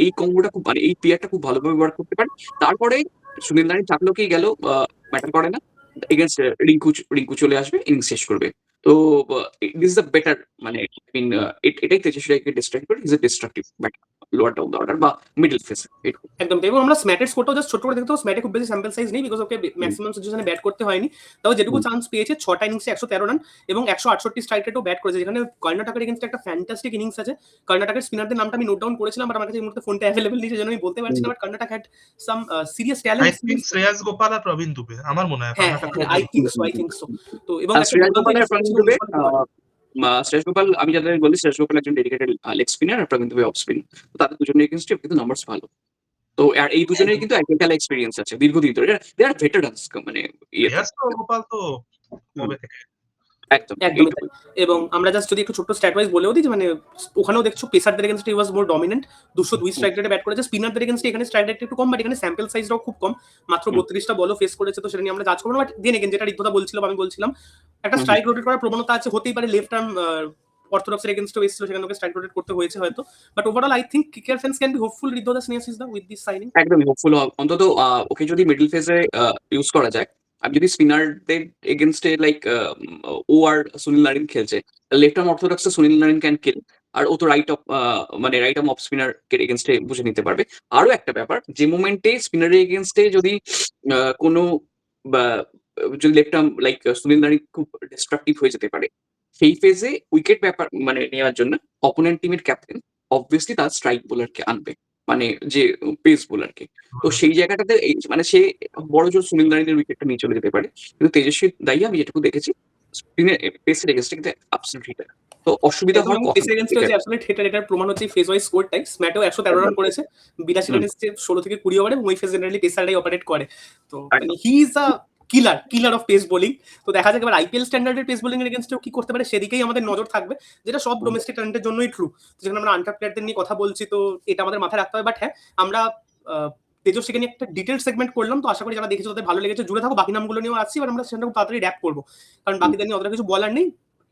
এই কম্বোটা খুব মানে এই পেয়ারটা খুব ভালোভাবে ওয়ার্ক করতে পারে। তারপরে সুনীল নারিন থাকলো কি গেল ম্যাটার করে না। এগেইনস্ট রিঙ্কু চলে আসবে, ইনিংস শেষ করবে। তো দিস ইস দ্য বেটার মানে মিন এটাই তেজস্বীকে ডিস্ট্রাক্ট করে। হি is a destructive batter lower down the order বা মিডল ফেজ এটুকু। একদম। এবং আমরা স্ম্যাটের স্কোরটাও জাস্ট ছোট করে দেখতে পাবো। স্ম্যাটে খুব বেশি স্যাম্পল সাইজ নেই বিকজ ওকে হুম, ম্যাক্সিমাম সিচুয়েশনে ব্যাট করতে হয়নি। তাও যেটুকু হুম, চান্স পেয়েছে 6টা ইনিংসে 113 রান এবং 168 স্ট্রাইক রেটেও ব্যাট করেছে। যেখানে কর্ণাটকের এগেইনস্ট একটা ফ্যান্টাস্টিক ইনিংস আছে। কর্ণাটকের স্পিনারদের নামটা আমি নোট ডাউন করেছিলাম, বাট আমার কাছে এই মুহূর্তে ফোনটা অ্যাভেলেবল নেই, সেজন্য আমি বলতে পারছি হুম। না। But Karnataka had some serious I talents. Think Shreyas Gopal আর প্রবীণ দুবে আমার মনে হয় হ্যাঁ, কর্ণাটক। হ্যাঁ, hmm, I think hmm, so, hmm, I hmm, think so. Hmm, hmm. তো এবং আর একটা শ্রেয়াস দুর্দান্ত গোপাল আর ইনিংস প্রবীণ করেছিল দুবে 19 রানের ওভারে। শ্রেয়াস গোপাল আমি যাদের বলি শ্রেয়াস গোপাল একজন ডেডিকেটেড লেগ স্পিনার আর প্রবীণ দুবে অফ স্পিন। তাদের দুজনের এগেইনস্টে কিন্তু নাম্বারস ভালো। তো আর এই দুজনেরই একদম, কিন্তু আইপিএল খেলা এক্সপেরিয়েন্স আছে দীর্ঘদিন ধরে। দে আর ভেটারানস মানে ইয়েতে। শ্রেয়াস তো গোপাল তো হুম, কবে থেকে। একদম একদমই তাই। এইটুকুই। এবং আমরা জাস্ট যদি একটু ছোট্ট স্ট্যাট ওয়াইজ বলেও দিই যে মানে ওখানেও দেখছো পেসারদের এগেইনস্ট হি ওয়াজ মোর ডমিনেন্ট। 202 হুম, স্ট্রাইক রেটে ব্যাট করেছে। স্পিনারদের এগেইনস্ট এখানে স্ট্রাইক রেট একটু কম, বাট এখানে স্যাম্পল সাইজটাও খুব কম। মাত্র হুম, 32 টা বলও ফেস করেছে, তো সেটা নিয়ে আমরা জাজ করব না। বাট দেন এগেইন যেটা ঋদ্ধদা বলছিল বা আমি বলছিলাম, একটা হুম, হুম। স্ট্রাইক রোটেট করার প্রবণতা আছে। হতেই পারে লেফট আর্ম অর্থোডক্স এর এগেইনস্টও এসেছিল, সেখানে ওকে স্ট্রাইক রোটেট করতে হয়েছে হয়তো। But overall I think KKR fans can be hopeful ঋদ্ধদা স্নেহাশিসদা উইথ দিস সাইনিং। একদমই হোপফুল অন্তত ওকে যদি মিডল ফেজে ইউজ করা যায়। আমি যদি স্পিনারদের এগেইনস্ট এ লাইক ও আর সুনীল নারিন খেলছে। লেফট আর্ম অর্থোডক্স এ সুনীল নারিন ক্যান কিল। আর ও তো রাইট আর্ম অফ স্পিনার এগেনস্টে বুঝে নিতে পারবে। আরো একটা ব্যাপার, যে মোমেন্টে স্পিনারের এগেনস্টে যদি কোনো বা যদি left arm like Sunil Narine খুব ডিস্ট্রাকটিভ হয়ে যেতে পারে, সেই ফেজে উইকেট ব্যাপার নেওয়ার জন্য অপোনেন্ট টিমের ক্যাপ্টেন অবভিয়াসলি তার স্ট্রাইক বোলারকে আনবে, মানে যে পেস বোলারকে। তো সেই জায়গাটাতে সে বড় জোর সুনীল নারিনের উইকেটটা নিয়ে চলে যেতে পারে, কিন্তু তেজস্বী দাইয়া আমি যেটুকু দেখেছি স্পিনের পেসের এগেনস্টে কিন্তু অ্যাবসলিউট হিটার। তো অসুবিধা একদম, হওয়ার এবং কথা পেসের না এগেইনস্টে এটা। হচ্ছে অ্যাবসলিউট হিটার, এটার প্রমাণ হচ্ছে ফেজ ওয়াইজ স্কোরটাই। স্ম্যাটেও 113 রান করেছে 82 হুম, রানের চেয়ে 16 থেকে 20 ওভারে, এবং ওই ফেজ জেনারেলি পেসাররাই অপারেট করে। তো একদম। হি is a killer of pace bowling. তো দেখা যাক এবার আইপিএল স্ট্যান্ডার্ডের পেস বোলিং এর এগেইনস্টেও কি করতে পারে, সেদিকেই আমাদের নজর থাকবে, যেটা সব হুম, ডোমেস্টিক ট্যালেন্টের জন্যই ট্রু। যেখানে আমরা আনটাপ প্লেয়ারদের নিয়ে কথা বলছি, তো এটা আমাদের মাথায় রাখতে হবে। বাট হ্যাঁ, আমরা তেজস্বীকে নিয়ে একটা ডিটেল সেগমেন্ট করলাম, তো আশা করি যারা দেখেছে তাদের ভালো লেগেছে। জুড়ে থাকো, বাকি নামগুলো নিয়েও আসছি, এবার আমরা সেটা খুব তাড়াতাড়ি র্যাপ করবো, কারণ হুম। বাকিদের নিয়ে অতটা কিছু বলার নেই।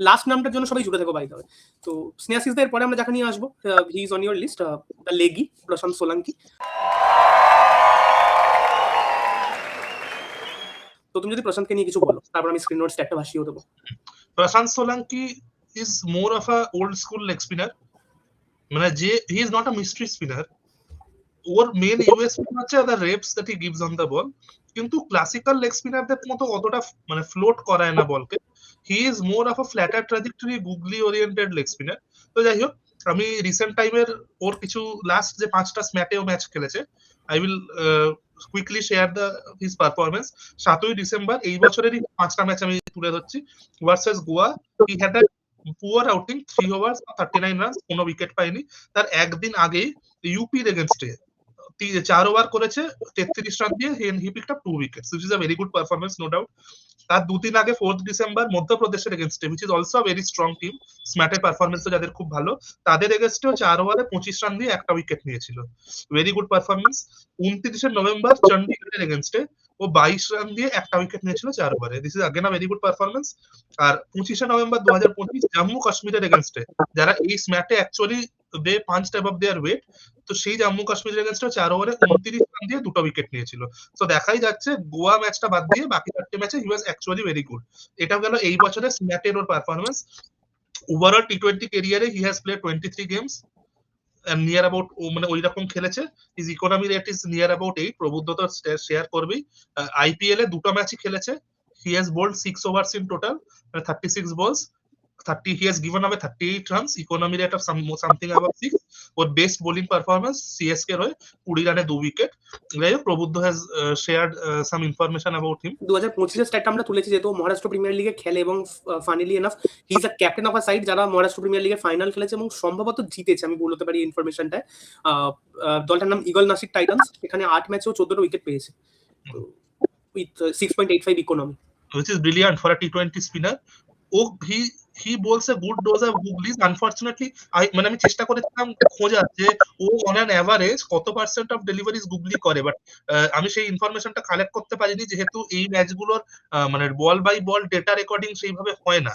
লাস্ট নামটার জন্য সবাই জুড়ে থাকো বাই দেবে। তো স্নেহাশিসদের পরে আমরা যাকে নিয়ে আসবো, he is on your list, the leggie Prashant Solanki. তো তুমি যদি প্রশান্তকে নিয়ে কিছু বলো, তারপর আমি স্ক্রিন নোট স্ট্যাটটা ভাসিয়ে দেবো। Prashant Solanki is more of a old school leg spinner. মানে he is not a mystery spinner. ওর মেন ইউএসপি হচ্ছে the reps that he gives on the ball. কিন্তু ক্লাসিক্যাল লেগ স্পিনারদের মতো অতটা মানে ফ্লোট করায় না বলকে। হি is more of a platter trajectory googly oriented leg spinner. তো যাই হোক, আমি রিসেন্ট টাইমের ওর কিছু লাস্ট যে 5টা স্ম্যাটেও ম্যাচ খেলেছে, I will quickly share the his performance. 7ই ডিসেম্বর এই বছরেরই 5টা ম্যাচ আমি তুলে ধরছি। Versus Goa, he had a poor outing, 3 overs 39 runs, কোনো উইকেট পায়নি। তার একদিন আগেই ইউপির এগেনস্টে 4 ওভার করেছে 33 রান দিয়ে, he picked up 2 wickets, which is a very good performance, no doubt. তার 2 দিন আগে 4th ডিসেম্বর মধ্যপ্রদেশের এগেনস্টে, which is also a very strong team, স্ম্যাটের পারফরমেন্স যাদের খুব ভালো, তাদের এগেনস্টেও 4 ওভারে 25 রান দিয়ে একটা উইকেট নিয়েছিল, ভেরি গুড পারফরমেন্স। 29 নভেম্বর চণ্ডীগড়ের এগেনস্টে ও 22 রান দিয়ে একটা উইকেট নিয়েছিল 4 ওভারে, this is again a very good performance. আর 25 নভেম্বর 2025 জম্মু কাশ্মীরের এগেনস্টে, যারা এই স্ম্যাটে actually they punched above their weight, তো সেই জম্মু কাশ্মীরের এগেনস্টে 4 ওভারে 29 রান দিয়ে দুটো উইকেট নিয়েছিল। তো দেখাই যাচ্ছে গোয়া ম্যাচটা বাদ দিয়ে বাকি 4টে ম্যাচে he was actually very good. এটাও গেল এই বছরের স্ম্যাটের ওর পারফরমেন্স। ওভারঅল টি20 ক্যারিয়ারে he has played 23 games, near about মানে ওই রকম খেলেছে। His economy rate is near about 8, Prabuddha তো শেয়ার করবেই। আইপিএল এ দুটো ম্যাচই খেলেছে। He has bowled 6 overs in total, 36 balls, 30, he has given away 38 runs, economy rate of something above 6. ওর বেস্ট বোলিং পারফরমেন্স সিএসকে এর হয়ে 20 রানে 2 উইকেট। যাই হোক, Prabuddha has shared some information about him. 2025 এর স্ট্যাটটা আমরা তুলেছি, যেহেতু মহারাষ্ট্র প্রিমিয়ার লিগে খেলে, এবং funnily enough he is a captain of a side যারা মহারাষ্ট্র প্রিমিয়ার লিগে ফাইনাল খেলেছে এবং সম্ভবত জিতেছে, আমি বলতে পারি ইনফরমেশনটা। দলটার নাম ইগল নাসিক টাইটান্স, এখানে 8 ম্যাচেও 14টা উইকেট পেয়েছে, তো with 6.85 economy, which is brilliant for a T20 spinner. ও he bowls a good dose of googlies. Unfortunately, মানে আমি চেষ্টা করেছিলাম খোঁজার যে ও অন অ্যান এভারেজ কত পার্সেন্ট অফ ডেলিভারিজ গুগলি করে, বাট আমি সেই ইনফরমেশনটা কালেক্ট করতে পারিনি, যেহেতু এই ম্যাচগুলোর মানে বল বাই বল ডেটা রেকর্ডিং সেইভাবে হয় না।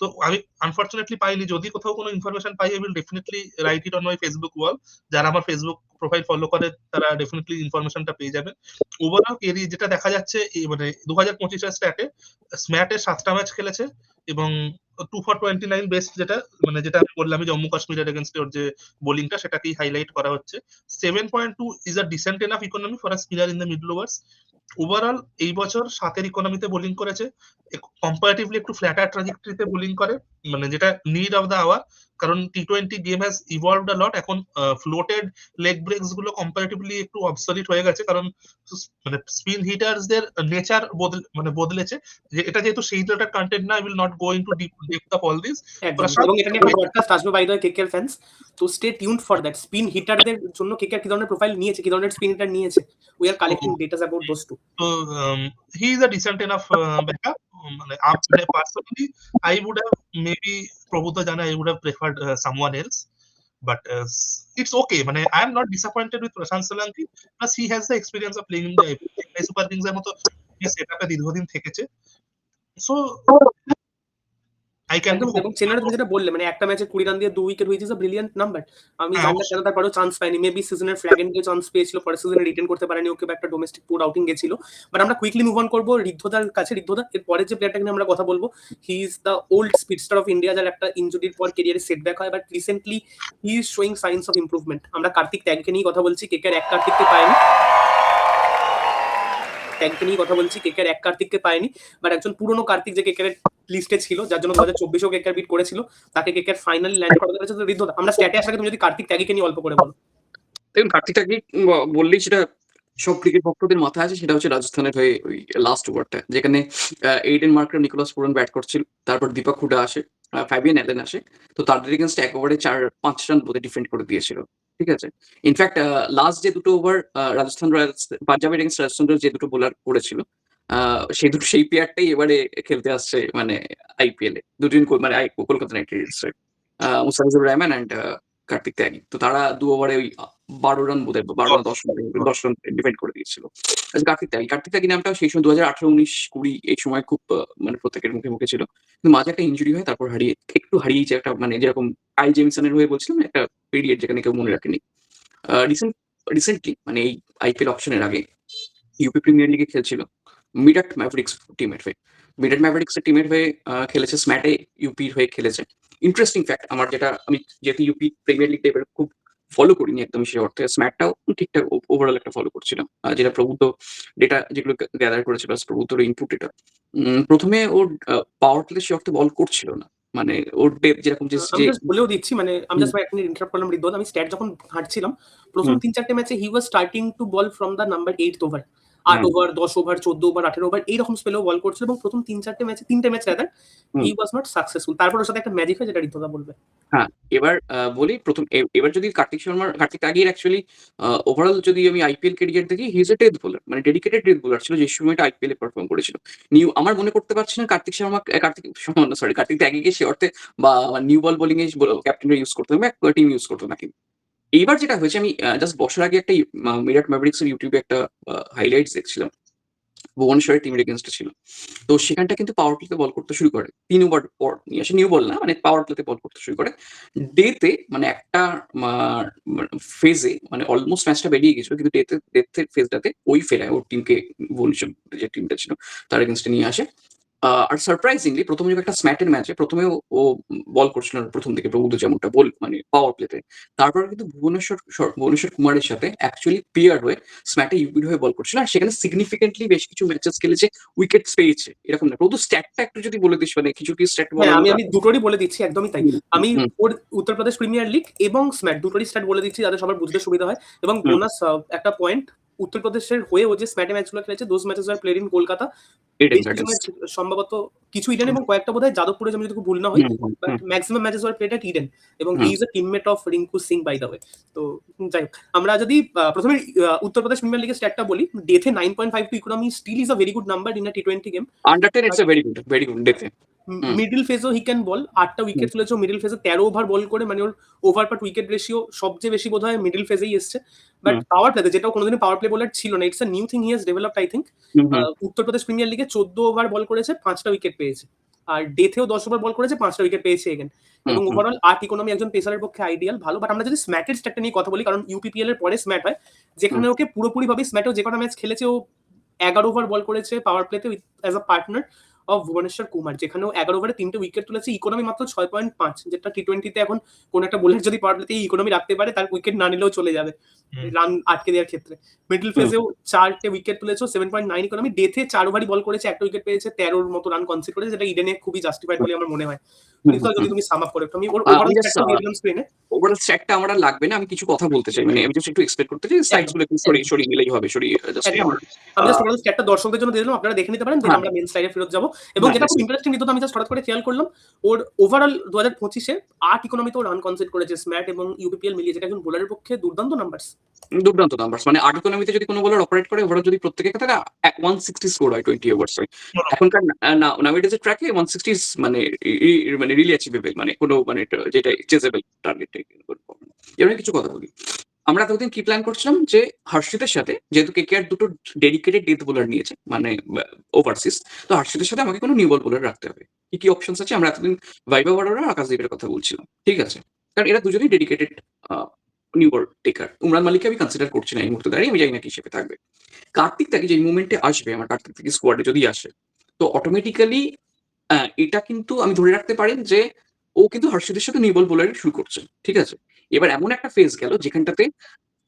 তো আমি আনফরচুনেটলি পাইনি। যদি কোথাও কোনো ইনফরমেশন পাই, I will definitely write it on my Facebook wall. যারা আমার ফেসবুক প্রোফাইল ফলো করে তারা ডেফিনেটলি ইনফরমেশনটা পেয়ে যাবেন। ওভারঅল কেরি যেটা দেখা যাচ্ছে মানে 2025 এর স্ট্যাটে, স্ম্যাটে 7টা ম্যাচ খেলেছে এবং 2 for 29 বেস্ট, যেটা মানে যেটা আমি বললাম জম্মু কাশ্মীরের এগেনস্টে ওর যে বোলিংটা সেটাকেই হাইলাইট করা হচ্ছে। 7.2 is a decent enough economy for a spinner in the middle ওভার্স। Overall এই বছর 7 ইকোনমিতে বোলিং করেছে, কম্পারেটিভলি একটু ফ্ল্যাটার ট্রাজেক্টরিতে বোলিং করে, মানে যেটা নিড অফ দ্য আওয়ার, কারণ টি20 গেম হ্যাজ ইভলভড আ লট। এখন ফ্লোটেড লেগ ব্রেকস গুলো কম্পারেটিভলি একটু অবসলিট হয়ে গেছে, কারণ মানে স্পিন হিটারসদের নেচার বদলেছে। যে এটা যেহেতু সেই ধরনের কন্টেন্ট না, I will not go into depth of all this. একদম। এবং এটা নিয়ে একটা পডকাস্ট আসবে বাই দ্য কেকেআর ফ্যান্স, তো stay tuned for that. Spin হিটারদের জন্য কেকেআর কি ধরনের প্রোফাইল নিয়েছে, কি ধরনের স্পিন হিটার নিয়েছে, we are collecting datas about those two. So he is a decent enough backup. মানে personally, I would have maybe Prabhuda Jana, I would have preferred someone else, but it's okay. মানে I am not disappointed with Prashant Solanki. Plus he has the experience of playing in the IPL. Super Kings এর মতো সেটআপে দীর্ঘদিন থেকেছে। So I can do একদম এবং চেন্নাইরে তুমি যেটা বললে মানে একটা ম্যাচে 20 রান দিয়ে 2 wicket which is a brilliant number. আমি হ্যাঁ, জানি না অবশ্যই। কেন তারপরেও চান্স পায়নি। মেবি সিজনের ফ্ল্যাগ এন্ডে চান্স পেয়েছিল, পরের সিজনে রিটেন করতে পারেনি, ওকে বা একটা ডোমেস্টিক ট্যুর আউটিং গেছিল। বাট আমরা কুইকলি মুভ অন করবো ঋদ্ধদার কাছে। ঋদ্ধদা এর পরের যে প্লেয়ারটাকে নিয়ে আমরা কথা বলবো, he is the old speedster of India, যার একটা ইনজুরির পর ক্যারিয়ারে সেটব্যাক হয়, but recently he is showing signs of improvement. আমরা কার্তিক ত্যাগকে নিয়ে কথা বলছি, কেকেআর এক কার্তিককে পায়নি। ট্যাগকে নিয়ে কথা বলছি, কেকেআর এক কার্তিককে পায়নি, বাট একজন পুরনো কার্তিক যে কেকেআর লিস্টে ছিল, যার জন্য 2024-এও কেকেআর বিট করেছিল, তাকে কেকেআর ফাইনালি ল্যান্ড করাতে পেরেছে। তো ঋদ্ধদা আমরা স্ট্যাটে আসার আগে তুমি যদি কার্তিক ত্যাগীকে নিয়ে অল্প করে বলো। দেখুন কার্তিক ত্যাগী বললেই সেটা সব ক্রিকেট ভক্তদের মাথায় আছে, সেটা হচ্ছে রাজস্থানের হয়ে ওই লাস্ট ওভারটা, যেখানে এইডেন মার্কার, নিকোলাস পুরন ব্যাট করছিল, তারপর দীপক হুডা আসে, ফ্যাবিয়ান অ্যালেন আসে, তো তাদের এগেনস্ট এক ওভারে 4-5 রান বোধে ডিফেন্ড করে দিয়েছিল। ঠিক আছে, ইনফ্যাক্ট লাস্ট যে দুটো ওভার রাজস্থান রয়্যালস পাঞ্জাবের এগেনস্ট রাজস্থান রয়্যালস যে দুটো বোলার করেছিল, সেই প্লেয়ারটাই এবারে খেলতে আসছে মানে আইপিএল এ দুদিন মানে Kolkata night Riders, Mustafizur Rahman and Kartik ত্যাগী। তো তারা 2 ওভারে ওই 12 রান বোধহয় 12 না 10 রান ডিফেন্ড করে দিয়েছিল। আচ্ছা, কার্তিক ত্যাগী নামটা সেই সময় 2018, 19, 20 এই সময় খুব মানে প্রত্যেকের মুখে মুখে ছিল। কিন্তু মাঝে একটা ইনজুরি হয়, তারপর একটু হারিয়েছে একটা, মানে যেরকম কাইল জেমিসনের হয়ে বলছিলাম একটা পিরিয়ড যেখানে কেউ মনে রাখেনি। রিসেন্টলি মানে এই আইপিএল অপশনের আগে ইউপি প্রিমিয়ার লিগে খেলছিল মিরাট ম্যাভরিক্স টিমের হয়ে। মিরাট ম্যাভরিক্স এর টিমের হয়ে খেলেছে, স্ম্যাটে ইউপির হয়ে খেলেছে। ইন্টারেস্টিং ফ্যাক্ট আমার, যেটা আমি যেহেতু ইউপি প্রিমিয়ার লিগ টাইপের খুব ফলো করিনি একদম সে অর্থে, স্ম্যাটটাও ঠিকঠাক ওভারঅল একটা ফলো করছিলাম, যেটা প্রভুত্ব ডেটা যেগুলো গ্যাদার করেছিল, প্রভুত্বর ইনপুট ডেটা। প্রথমে ওর পাওয়ার প্লে সে অর্থে বল করছিল না, মানে ওর ডেপ যেরকম যে আমি জাস্ট বলেও দিচ্ছি, মানে আমি হুম, জাস্ট এক মিনিট ইন্টারাপ্ট করলাম ঋদ্ধদা। আমি স্ট্যাট যখন ঘাঁটছিলাম, প্রথম হুম, 3-4টে ম্যাচে he was starting to bowl from the number 8th over. 8 hmm, over, 10 over, 14 over, 18 over এইরকম স্পেলেও বল করছিল, এবং প্রথম 3-4টে ম্যাচে, 3টে match rather, hmm. He was not successful. তারপর ওর সাথে একটা ম্যাজিক হয়, যেটা ঋদ্ধদা বলবে। হ্যাঁ, এবার বলি প্রথম এবার যদি কার্তিক ত্যাগীর অ্যাকচুয়ালি ওভারঅল যদি আমি আইপিএল ক্যারিয়ার দেখি, he is a death bowler, মানে ডেডিকেটেড ডেথ বোলার ছিল যে সময়টা আইপিএল এ পারফর্ম করেছিল। আমার মনে করতে পারছি না কার্তিক ত্যাগীকে সে অর্থে বা নিউ বল বোলিং এ ক্যাপ্টেনরা ইউজ করতে হবে, টিম ইউজ করতো নাকি। এইবার যেটা হয়েছে, আমি জাস্ট বছর আগে একটা মিরাট ম্যাভরিক্স এর ইউটিউবে একটা হাইলাইটস দেখছিলাম, ভুবনেশ্বরের টিমের এগেনস্টে ছিল। তো সেখানটা কিন্তু পাওয়ার প্লেতে বল করতে শুরু করে। ৩ ওভার পর নিয়ে আসে, নিউ বল না, মানে পাওয়ার প্লেতে বল করতে শুরু করে। ডেতে মানে একটা মা ফেজে মানে অলমোস্ট ম্যাচটা বেরিয়ে গেছিল। কিন্তু ডেথের ফেজটাতে ওই ফেরায় ওর টিমকে, ভুবনেশ্বর যে টিমটা ছিল তার এগেনস্টে নিয়ে আসে। আর সারপ্রাইজিংলি প্রথম যখন একটা স্ম্যাটের ম্যাচে প্রথমে ও বল করছিল না প্রথম দিকে, প্রভুত্ব যেমনটা মানে পাওয়ার প্লেতে। তারপর কিন্তু ভুবনেশ্বর কুমারের সাথে অ্যাকচুয়ালি পেয়ার হয়ে স্ম্যাটে ইউপির হয়ে বল করছিল, আর সেখানে সিগনিফিকেন্টলি বেশ কিছু ম্যাচেস খেলেছে, উইকেটস পেয়েছে। এরকম না, প্রভু স্ট্যাটটা একটু যদি বলে দিস, মানে কিছু কি স্ট্যাট হ্যাঁ, বলার আমি মতো আমি আছে? দুটোরই বলে দিচ্ছি, একদমই তাই। হুম, আমি হুম, ওর উত্তরপ্রদেশ প্রিমিয়ার লিগ এবং স্ম্যাট দুটোরই স্ট্যাট বলে দিচ্ছি, যাতে সবার বুঝতে সুবিধা হয়। এবং হুম, বোনাস একটা পয়েন্ট, উত্তরপ্রদেশের হয়ে ও যে স্ম্যাটে ম্যাচগুলো খেলেছে, those matches are played in Kolkata. Eden বেশ কিছু গার্ডেন্স। ম্যাচ সম্ভবত কিছু ইডেন এবং কয়েকটা বোধহয় যাদবপুরে, আমি যদি খুব ভুল না হই। Hmm, hmm, but hmm, maximum matches are played at Eden, এবং he hmm, is a teammate of Rinku Singh by the way. তো যাই হোক, আমরা যদি প্রথমে উত্তরপ্রদেশ প্রিমিয়ার লিগের স্ট্যাটটা বলি, ডেথে 9.52 economy still is a very good number in a টি-20 game. Under 10 it's a very good ডেতে। হুম, মিডল ফেজও হি ক্যান বল, 8টা হুম, উইকেট তুলেছে মিডল ফেজে, 13 ওভার বল করে, মানে ওর ওভার পার উইকেট রেশিও সবচেয়ে বেশি বোধহয় মিডল ফেজেই এসছে। বাট হুম, পাওয়ার প্লেতে, যেটাও কোনোদিন পাওয়ার প্লে বোলার ছিল না, it's a new thing he has developed I think. Hmm, hmm, Uttar Pradesh premier লিগে 14 ওভার বল করেছে, 5টা উইকেট পেয়েছে। আর ডেথেও 10 ওভার বল করেছে, 5টা উইকেট পেয়েছে এগেন। হুম, এবং হুম, ওভারঅল 8 ইকোনমি একজন পেসারের পক্ষে আইডিয়াল, ভালো। বাট আমরা যদি স্ম্যাটের স্ট্যাটটা নিয়ে কথা বলি, কারণ ইউপিপিএল এর পরে স্ম্যাট হয়, হুম, যেখানে ওকে পুরোপুরি ভাবে স্ম্যাটেও যে কটা ম্যাচ খেলেছে, ও 11 ওভার বল করেছে পাওয়ার প্লেতে as a partner of Bhuvneshwar Kumar, যেখানেও 11 ওভারে 3টে উইকেট তুলেছে, ইকোনমি মাত্র 6.5, যেটা টি-20তে এখন কোন একটা বোলার যদি পাওয়ার প্লেতে ইকোনমি রাখতে পারে, তার উইকেট না নিলেও চলে যাবে হুম। রান আটকে দেওয়ার ক্ষেত্রে। মিডল হুম, ফেজেও 4টে উইকেট তুলেছে, 7.9 ইকোনমি। ডেথে 4 ওভারই বল করেছে, একটা উইকেট পেয়েছে, 13 মতো রান কনসিড করেছে, যেটা ইডেনে খুবই জাস্টিফাইড বলে আমার মনে হয়। হুম, ঋতুদা, যদি হুম। তুমি সাম আপ করো একটু, আমি ওর আমি ওভারঅল জাস্ট স্ট্যাটটা দিয়ে দিলাম স্ক্রিনে। ওভারঅল স্ট্যাটটা আমার আর লাগবে না। আমি কিছু কথা বলতে চাই। মানে আমি জাস্ট একটু এক্সপ্লেইন করতে চাই। স্লাইডস একদম গুলো একটু সরিয়ে নিলেই হবে। জাস্ট একদম। আমার আমি আ জাস্ট ওভারঅল স্ট্যাটটা দর্শকদের জন্য দিয়ে দিলাম, আপনারা দেখে নিতে পারেন, দেন হ্যাঁ, আমরা মেইন স্লাইডে ফেরত যাবো। এবং হ্যাঁ, যেটা হ্যাঁ, খুব ইন্টারেস্টিং ঋতু, আমি জাস্ট হঠাৎ করে খেয়াল করলাম, ওর ওভারঅল 2025 এ 8 ইকোনমিতেও রান কনসিড করেছে স্ম্যাট এবং ইউপিপিএল মিলিয়ে, যেটা একজন বোলারের পক্ষে দুর্দান্ত নাম্বারস। দুর্দান্ত নাম্বারস। মানে 8 ইকোনমিতে যদি কোন বোলার অপারেট করে, ওভারঅল যদি প্রত্যেকের ক্ষেত্রে 160 স্কোর হয় 20 ওভার্স এ। এখনকার নাউএডেজ এর ট্র্যাকে 160 ইজ মানে মানে রিয়েলি অ্যাচিভেবল, মানে কোন মানে যেটা চেজেবল টার্গেট। এবার কিছু কথা বলি। আমরা এতদিন কি প্ল্যান করছিলাম যে হর্ষিতের সাথে, যেহেতু কেকেআর দুটো ডেডিকেটেড ডেথ বোলার নিয়েছে মানে ওভারসিজ, তো হর্ষিতের সাথে আমাকে কোনো নিউ বল বোলার রাখতে হবে। কি কি অপশনস আছে, আমরা এতদিন ভাইবা বড়রা আর আকাশদীপের কথা বলছিলাম, ঠিক আছে? কারণ এরা দুজনেই ডেডিকেটেড নিউ বল টেকার। উমরান মালিককে আমি কনসিডার করছি না এই মুহূর্তে দাঁড়িয়ে, আমি জানি না কি হিসেবে থাকবে। কার্তিক তাকে যে মুভমেন্টে আসবে, আমার কার্তিক থেকে স্কোয়াডে যদি আসে, তো অটোমেটিক্যালি এটা কিন্তু আমি ধরে রাখতে পারেন যে ও কিন্তু হর্ষিদের সাথে নিউ বল বোলার শুরু করছে, ঠিক আছে? এবার এমন একটা ফেজ গেল যেখানটাতে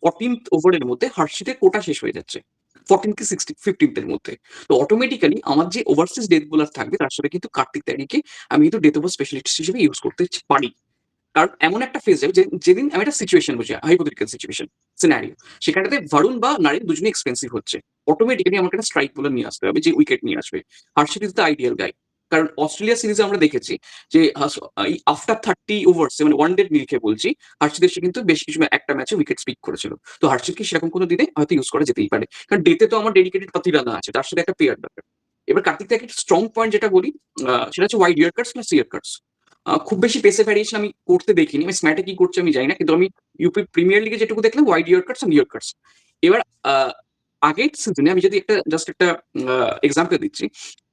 14th ওভারের মধ্যে হার্ষিদের কোটা শেষ হয়ে যাচ্ছে 14 কি 15th এর মধ্যে। তো অটোমেটিক্যালি আমার যে ওভারসিজ ডেথ বোলার থাকবে তার সাথে কিন্তু কার্তিক ত্যাগীকে আমি কিন্তু ডেথ ওভার স্পেশালিস্ট হিসেবে ইউজ করতে পারি। কারণ এমন একটা ফেজ যাবে যেদিন আমি একটা সিচুয়েশন বুঝি, হাইপোথেটিক্যাল সিচুয়েশন সিনারিও, সেখানটাতে ভারুণ বা নারিন দুজনে এক্সপেন্সিভ হচ্ছে, অটোমেটিক্যালি আমাকে একটা স্ট্রাইক বোলার নিয়ে আসতে হবে যে উইকেট নিয়ে আসবে। হার্ষিত ইজ দ্য আইডিয়াল গাই। কারণ অস্ট্রেলিয়া সিরিজে আমরা দেখেছি যে আফটার 30 ওভার্স মানে ওয়ান ডে নিরিখে বলছি, হর্ষিত এসে কিন্তু বেশ কিছু একটা ম্যাচে উইকেট স্পিক করেছিল। তো হর্ষিতকে সেরকম কোনো দিনে হয়তো ইউজ করা যেতেই পারে, কারণ ডেতে তো আমার ডেডিকেটেড পাতিরানা আছে, তার সাথে একটা পেয়ার দরকার। এবার কার্তিক থেকে স্ট্রং পয়েন্ট যেটা বলি সেটা হচ্ছে ওয়াইড ইয়ারকাটস না সিয়ারকাটস। খুব বেশি পেসে ভ্যারিয়েশন আমি করতে দেখিনি, আমি স্ম্যাটে কি করছে আমি জানি না, কিন্তু আমি ইউপি প্রিমিয়ার লিগে যেটুকু দেখলাম ওয়াইড ইয়ারকাটস এন্ড ইয়ারকাটস। এবার আগের সিজনে আমি যদি একটা এক্সাম্পল দিচ্ছি,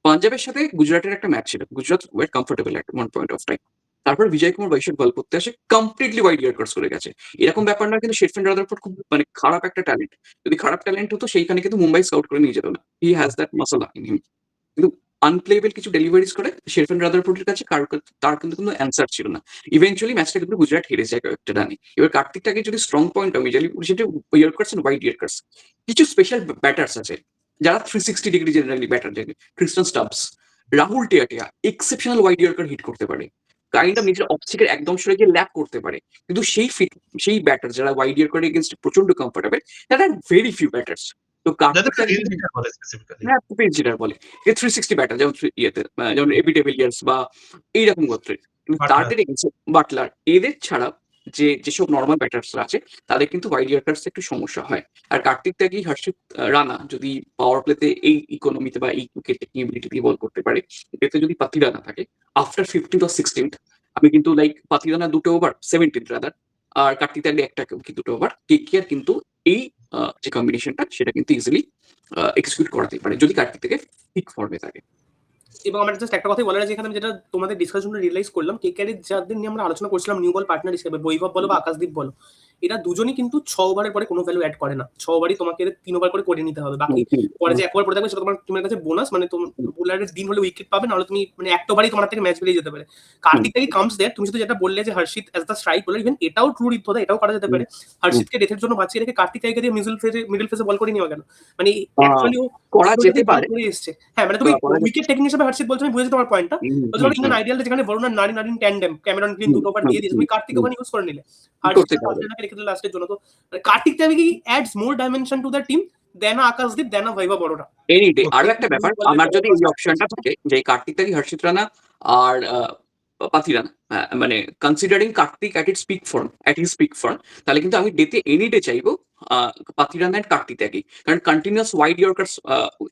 পাঞ্জাবের সাথে গুজরাটের একটা ম্যাচ ছিল, Gujarat were comfortable at one point of time. তারপর বিজয় কুমার বৈশাখ বল করতে আসে, কমপ্লিটলি ওয়াইড ইয়ারকাটস করে গেছে। এরকম ব্যাপার না কিন্তু শেরফান রাদারফোর্ড খুব মানে খারাপ একটা ট্যালেন্ট, যদি খারাপ ট্যালেন্ট হতো সেইখানে কিন্তু মুম্বাই স্কাউট করে নিয়ে যেত না। হি হ্যাজ দ্যাট মাসলা ইন হিম, কিন্তু আনপ্লেয়েবল কিছু ডেলিভারিজ করে শেরফান রাদারফোর্ডের কাছে তার কিন্তু কোনো অ্যান্সার ছিল না। ইভেনচুয়ালি ম্যাচটা কিন্তু গুজরাট হেরে যায় কয়েকটা রানে। এবার কার্তিকটাকে যদি স্ট্রং পয়েন্ট আমি জানি সেটা ইয়ারকাটস এন্ড ওয়াইড ইয়ারকাটস। কিছু স্পেশাল ব্যাটার্স আছে যারা 360 ডিগ্রি জেনারেলি ব্যাটার জানে, Tristan Stubbs, Rahul Tewatia exceptional wide yorker hit করতে পারে, কাইন্ড অফ নিজের অপসিকের একদম সরে গিয়ে ল্যাপ করতে পারে। কিন্তু সেই ব্যাটার যারা ওয়াইড ইয়ারকার এগেনস্ট প্রচন্ড কমফোর্টেবল, তারা ভেরি ফিউ ব্যাটার্স। তো যাদের কার্তিকটাকে রেঞ্জ হিটার বলে স্পেসিফিক্যালি। হ্যাঁ, যেটা বলে যে 360 ব্যাটার, যেমন যেমন এবি ডেভিলিয়ার্স বা এইরকম গোত্রের। কিন্তু বাটলার। তাদের এগেন্সে বাটলার এদের ছাড়া যেসব নর্মাল ব্যাটার্সরা আছে তাদের কিন্তু ওয়াইড ইয়ার্কার্স একটু সমস্যা হয়। আর কার্তিক ত্যাগী, হর্ষিত রানা যদি পাওয়ার প্লেতে এই ইকোনমিতে বা এই উইকেট টেকনিবিলিটি দিয়ে বল করতে পারে, এতে যদি পাতি রানা থাকে আফটার 15th or 16th, আমি কিন্তু লাইক পাতি রানা 2 ওভার 17th রাদার, আর কার্তিক ত্যাগী একটা কি 2 ওভার কেকেআর কিন্তু এই যে কম্বিনেশনটা সেটা কিন্তু ইজিলি এক্সিকিউট করাতে পারে যদি কার্তিক থেকে ঠিক ফর্মে থাকে। এবং আমার জাস্ট একটা কথাই বলার আছে এখানে, আমি যেটা তোমাদের ডিসকাশনে রিয়েলাইজ করলাম, কেকেআরের যাদের নিয়ে আমরা আলোচনা করছিলাম নিউ বল পার্টনার হিসেবে, বৈভব বলো বা আকাশদীপ বলো, এরা দুজনই কিন্তু 6 ওভারের পরে কোনো ভ্যালু অ্যাড করে না। 6 ওভারই তোমাকে 3 ওভার করে নিতে হবে, বাকি পরে যে 1 ওভার পড়ে থাকবে সেটা তোমার টিমের কাছে বোনাস, মানে তোমার বোলারের দিন হলে উইকেট পাবে, নাহলে তুমি মানে একটা ওভারই তোমার থেকে ম্যাচ বেরিয়ে যেতে পারে। কার্তিক থেকে কামস দেয়ার, তুমি শুধু যেটা বললে যে Harshit as the strike bowler, even এটাও ট্রু রিদ্ধদা, এটাও করা যেতে পারে। হর্ষিতকে ডেথের জন্য বাঁচিয়ে রেখে কার্তিক থেকে দিয়ে মিডল ফেজে বল করে নেওয়া গেল, মানে অ্যাকচুয়ালি করা যেতে পারে। হ্যাঁ, মানে তুমি উইকেট টেকিং হিসেবে হর্ষিত বলছো, আমি বুঝেছি তোমার পয়েন্টটা। ইভেন আইডিয়ালটা যেখানে বড় না নারী ট্যান্ডেম, ক্যামেরন গ্রিন 2 ওভার দিয়ে দিয়েছে, তুমি কার্তিক ওখানে ইউজ করে নিলে, আর পাঁচজনকে রেখে দিলে লাস্টের জন্য। তো Kartik Tyagi adds more dimension to the team then Akashdeep then ভাইবা বড়রা। এনি ডে আরো একটা ব্যাপার, আমার যদি এই অপশনটা থাকে যে কার্তিক ত্যাগী, হর্ষিত রানা আর পাতি রানা, মানে considering Kartik at its peak form, তাহলে কিন্তু আমি ডেতে এনি ডে চাইবো পাতি রানা এন্ড কার্তিক ত্যাগী, কারণ কন্টিনিউয়াস ওয়াইড ইয়র্কার্স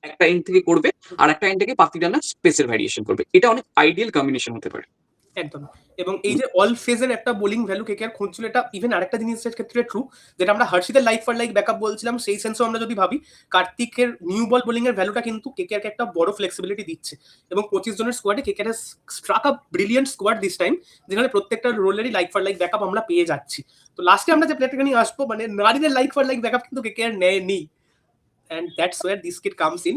একটা এন্ড থেকে করবে আর একটা এন্ড থেকে পাতি রানা স্পেসের ভ্যারিয়েশন করবে, এটা অনেক আইডিয়াল কম্বিনেশন হতে পারে একদম। এবং এই যে অল ফেজের একটা বোলিং ভ্যালু কেকেআর খুঁজছিল, এটা ইভেন আরেকটা জিনিসের ক্ষেত্রে ট্রু, যেটা আমরা হর্ষিতের লাইক ফর লাইক ব্যাকআপ বলছিলাম, সেই সেন্সও আমরা যদি ভাবি কার্তিকের নিউ বল বোলিং এর ভ্যালুটা কিন্তু কেকেআরকে একটা বড় ফ্লেক্সিবিলিটি দিচ্ছে। এবং 25 জনের স্কোয়াডে KKR has struck a brilliant squad this time, যেখানে প্রত্যেকটা রোলেরই লাইক ফর লাইক ব্যাকআপ আমরা পেয়ে যাচ্ছি। তো লাস্টে আমরা যে প্লেয়ারটাকে নিয়ে আসবো, মানে নারীদের লাইক ফর লাইক ব্যাকআপ কিন্তু কেকেআর নেয়নি, and that's where this kid comes in.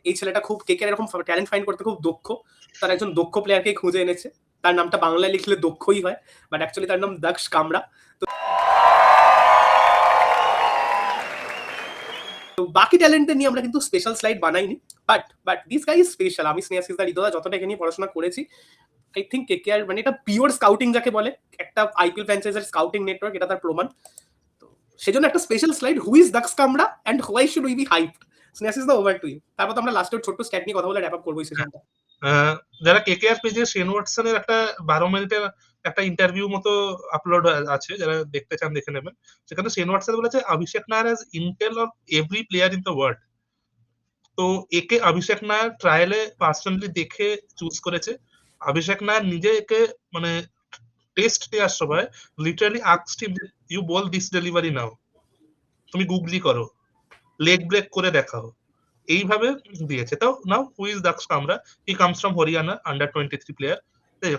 এই ছেলেটা খুব কেকেআর এরকম ট্যালেন্ট ফাইন্ড করতে খুব দক্ষ, তার একজন দক্ষ প্লেয়ারকেই খুঁজে এনেছে। তার নামটা বাংলায় লিখলে দক্ষই হয়, বাট অ্যাকচুয়ালি তার নাম দক্ষ কামরা। তো বাকি ট্যালেন্টদের নিয়ে আমরা কিন্তু স্পেশাল স্লাইড বানাইনি, but this guy is special. আমি স্নেহাশিস দা রিদা যতটা এখানে নিয়ে পড়াশোনা করেছি, আই থিঙ্ক কেকেআর মানে এটা পিওর স্কাউটিং যাকে বলে, একটা আইপিএল ফ্র্যাঞ্চাইজের স্কাউটিং নেটওয়ার্ক, এটা তার প্রমাণ। তো সেজন্য একটা special slide, who is Daksh Kamra and why should we be hyped. Snehashis da, over to you. তারপর তো আমরা লাস্টের ছোট্ট স্ট্যাট নিয়ে কথা বলে র‍্যাপ আপ করব এই সেশনটা। যারা কেকেআর পেজে শেন ওয়াটসনের একটা 12 মিনিটের একটা ইন্টারভিউ মতো আপলোড আছে, যারা দেখতে চান দেখে নেবেন। সেখানে শেন ওয়াটসন বলেছে Abhishek Nayar has intel on every player in the world. তো একে অভিষেক নায়ার ট্রায়ালে পার্সোনালি দেখে চুজ করেছে। অভিষেক নায়ার নিজে একে মানে টেস্ট দেওয়ার সময় literally asked him, you bowl this delivery now, তুমি গুগলি করো, লেগ ব্রেক করে দেখাও। এইভাবে দিয়েছে। তো নাও হু is Daksh Kamra, he comes from Haryana, under 23 player.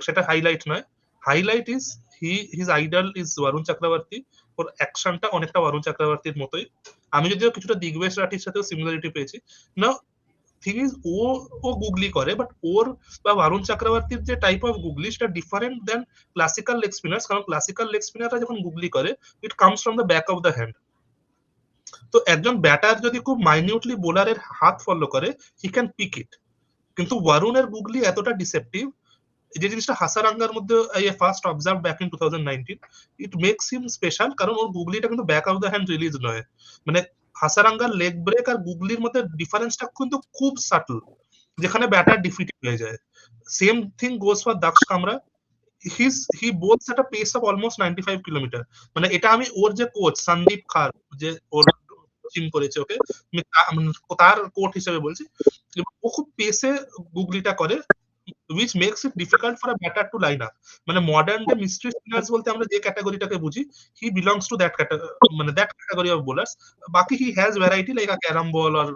সেটা হাইলাইট নয়, highlight is his idol is Varun Chakravarthy. ওর অ্যাকশনটা অনেকটা বরুণ চক্রবর্তীর মতোই। আমি যদিও কিছুটা দিগ্বেশ রাঠির সাথেও সিমিলারিটি পেয়েছি না। থিং ইজ ও গুগলি করে, বাট ওর বা বরুণ চক্রবর্তীর যে টাইপ অফ গুগলি সেটা ডিফারেন্ট দেন ক্লাসিক্যাল লেগ স্পিনার্স। কারণ ক্লাসিক্যাল লেগ স্পিনাররা যখন গুগলি করে, it comes from the back of the hand. তো একজন ব্যাটার যদি খুব মাইনিউটলি বোলারের হাত ফলো করে, হি ক্যান পিক ইট। কিন্তু বরুণের গুগলি এতটা ডিসেপটিভ, যে জিনিসটা হাসারাঙ্গার মধ্যে I first observe back in 2019, it makes him special. কারণ ওর গুগলিটা কিন্তু back of the hand release নয়। মানে হাসারাঙ্গার লেগ ব্রেক আর গুগলির মধ্যে ডিফারেন্সটা কিন্তু খুব সাটল, যেখানে ব্যাটার ডিফিটেড হয়ে যায়। Same thing goes for Daksh Kamra. He bowls at a pace of almost 95 kilometre. মানে এটা আমি ওর যে কোচ সন্দীপ খার, যে ওর কোচিং করেছে ওকে, আমি তার কোচ হিসেবে বলছি, ও খুব পেসে গুগলিটা করে, which makes it difficult for a batter to line up. মানে modern day mystery spinners বলতে আমরা যে ক্যাটাগরিটাকে বুঝি, he belongs to that category of bowlers. বাকি he has variety like a carom ball or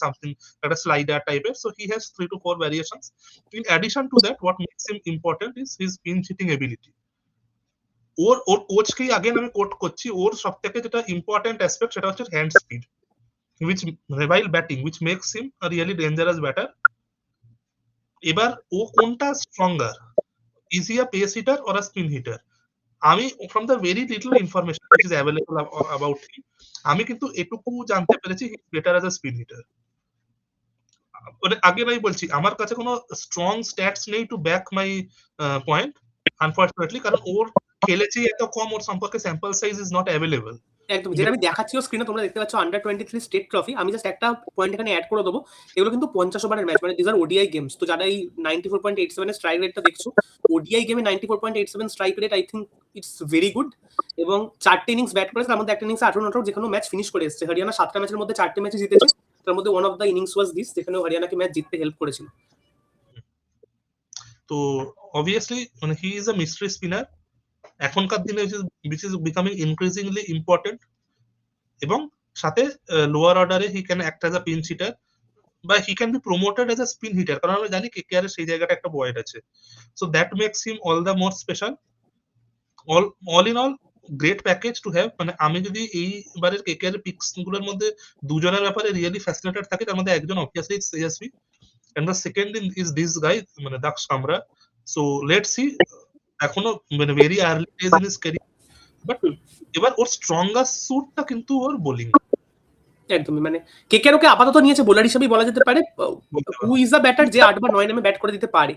something like a slider type. So he has 3 to 4 variations. In addition to that, what makes him important is his pinch hitting ability. Or কোচকেই again আমি কোট করছি, ওর সবথেকে যেটা ইম্পর্টেন্ট অ্যাসপেক্ট সেটা হচ্ছে hand speed, which while batting, which makes him a really dangerous batter. এবার ও কোনটা stronger, is he a pace hitter or a spin hitter? আমি from the very little information which is available about him, আমি কিন্তু এটুকু জানতে পেরেছি he is better as a spin hitter. আগে আমি বলছি আমার কাছে কোনো স্ট্রং স্ট্যাটস নেই to back my point, unfortunately, কারণ ওর খেলেছি এত কম, ওর সম্পর্কে sample size is not available. একদম, যেটা আমি দেখাচ্ছিও স্ক্রিনে তোমরা দেখতে পাচ্ছ আন্ডার 23 স্টেট ট্রফি। আমি জাস্ট একটা পয়েন্ট এখানে অ্যাড করে দেবো, এগুলো কিন্তু 50 ওভারের ম্যাচ, মানে দিস আর ওডিআই গেমস। তো যারা এই 94.87 এর স্ট্রাইক রেটটা দেখছো, ওডিআই গেমে 94.87 strike rate, I think it's very good. এবং 4টে ইনিংস ব্যাট করেছে, তার মধ্যে একটা ইনিংসে 18 যে কোনো ম্যাচ ফিনিশ করে এসেছে। হরিয়ানা 7টা ম্যাচের মধ্যে 4টে ম্যাচ জিতেছে, তার মধ্যে one of the innings was this, যেখানে হরিয়ানাকে ম্যাচ জিততে হেল্প করেছিল। তো অবভিয়াসলি মানে হি ইজ আ মিস্ট্রি স্পিনার এখনকার দিনে, which is becoming increasingly important. এবং সাথে লোয়ার অর্ডারে he can act as a pinch hitter, বা he can be promoted as a spin hitter, কারণ আমরা জানি কেকেআর এর সেই জায়গাটা একটা ভয়েড আছে। So that makes him all the more special. All in all great package to have. মানে আমি যদি এইবারের কেকেআর এর পিকস গুলোর মধ্যে দুজনের ব্যাপারে রিয়েলি ফ্যাসিনেটেড থাকি, তার মধ্যে একজন obviously Tejashwi, and the second is this guy মানে দাক্ষ কামরা। সো লেটস সি, এখনো মানে very early days in his career, but এবার ওর স্ট্রঙ্গার স্যুটটা কিন্তু ওর বোলিং। একদমই, মানে কেকেআর ওকে আপাতত নিয়েছে বোলার হিসেবেই বলা যেতে পারে। হু ইজ আ ব্যাটার যে 8 বা 9 নামে ব্যাট করে দিতে পারে।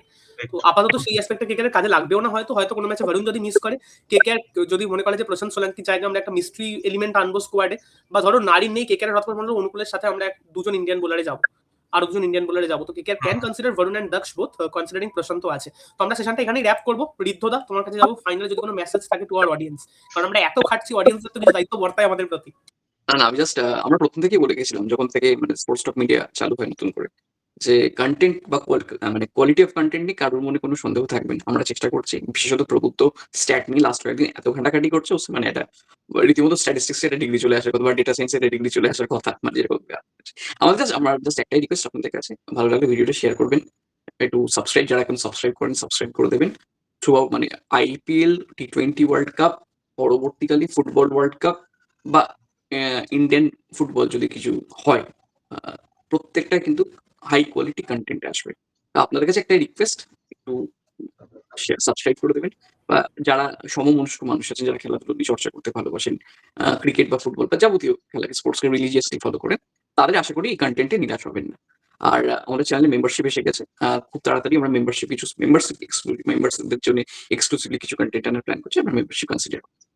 তো আপাতত সেই অ্যাসপেক্টে কেকেআর কাজে লাগবেও না, হয়তো কোনো ম্যাচে বরুণ যদি মিস করে, কেকেআর যদি মনে করে যে প্রশান্ত সোলাঙ্কির জায়গায় আমরা একটা মিস্ট্রি এলিমেন্ট আনবো স্কোয়াডে, বা ধরো নারী নেই কেকেআর হঠাৎ করে অনুকূলের সাথে আমরা দুজন ইন্ডিয়ান বোলারে যাবো, আরো দুজন ইন্ডিয়ান বোলারে যাবো, তো KKR can consider Varun and Daksh both, considering Prashant আছে। তো আমরা সেশনটা এখানেই র‍্যাপ করবো। ঋদ্ধদা, তোমার কাছে যাবো ফাইনালে যদি কোনো মেসেজ থাকে টু আওয়ার অডিয়েন্স, কারণ আমরা এত খাটছি, অডিয়েন্সের তো কিছু দায়িত্ব বর্তায় আমাদের প্রতি। না, আমি জাস্ট আমরা প্রথম থেকেই বলে গেছিলাম, যখন থেকে মানে স্পোর্টস টক মিডিয়া চালু হয় নতুন করে, যে কন্টেন্ট বা মানে কোয়ালিটি অফ কন্টেন্ট নিয়ে কারোর মনে কোনো সন্দেহ থাকবে না। আমরা চেষ্টা করছি, বিশেষত প্রভুত্ব স্ট্যাট নিয়ে লাস্ট কয়েকদিন এত ঘাটাঘাটি করছে, মানে এটা রীতিমতো স্ট্যাটিস্টিক্স এর ডিগ্রি চলে আসার কথা, বা ডেটা সায়েন্স এর ডিগ্রি চলে আসার কথা, মানে যেরকম আমরা জাস্ট একটাই রিকোয়েস্ট আপনাদের কাছে, ভালো লাগলে ভিডিওটা শেয়ার করবেন, একটু সাবস্ক্রাইব, যারা এখন সাবস্ক্রাইব করেন সাবস্ক্রাইব করে দেবেন। মানে আইপিএল, টি20 ওয়ার্ল্ড কাপ, পরবর্তীকালে ফুটবল ওয়ার্ল্ড কাপ বা ইন্ডিয়ান ফুটবল যদি কিছু হয়, প্রত্যেকটা কিন্তু হাই কোয়ালিটি কন্টেন্ট আসবে। আপনাদের কাছে একটা রিকোয়েস্ট, একটু সাবস্ক্রাইব করে দেবেন, বা যারা সমমনস্ক মানুষ আছেন, যারা খেলাধুলো চর্চা করতে ভালোবাসেন, ক্রিকেট বা ফুটবল বা যাবতীয় খেলাকে স্পোর্টসকে রিলিজিয়াসলি ফলো করেন, তাদের আশা করি এই কন্টেন্টে নিরাশ হবেন না। আর আমাদের চ্যানেলে মেম্বারশিপ এসে গেছে, খুব তাড়াতাড়ি আমরা মেম্বারশিপদের জন্য এক্সক্লুসিভলি কিছু কন্টেন্ট আনার প্ল্যান করছি, আমরা মেম্বারশিপ কনসিডার করছি।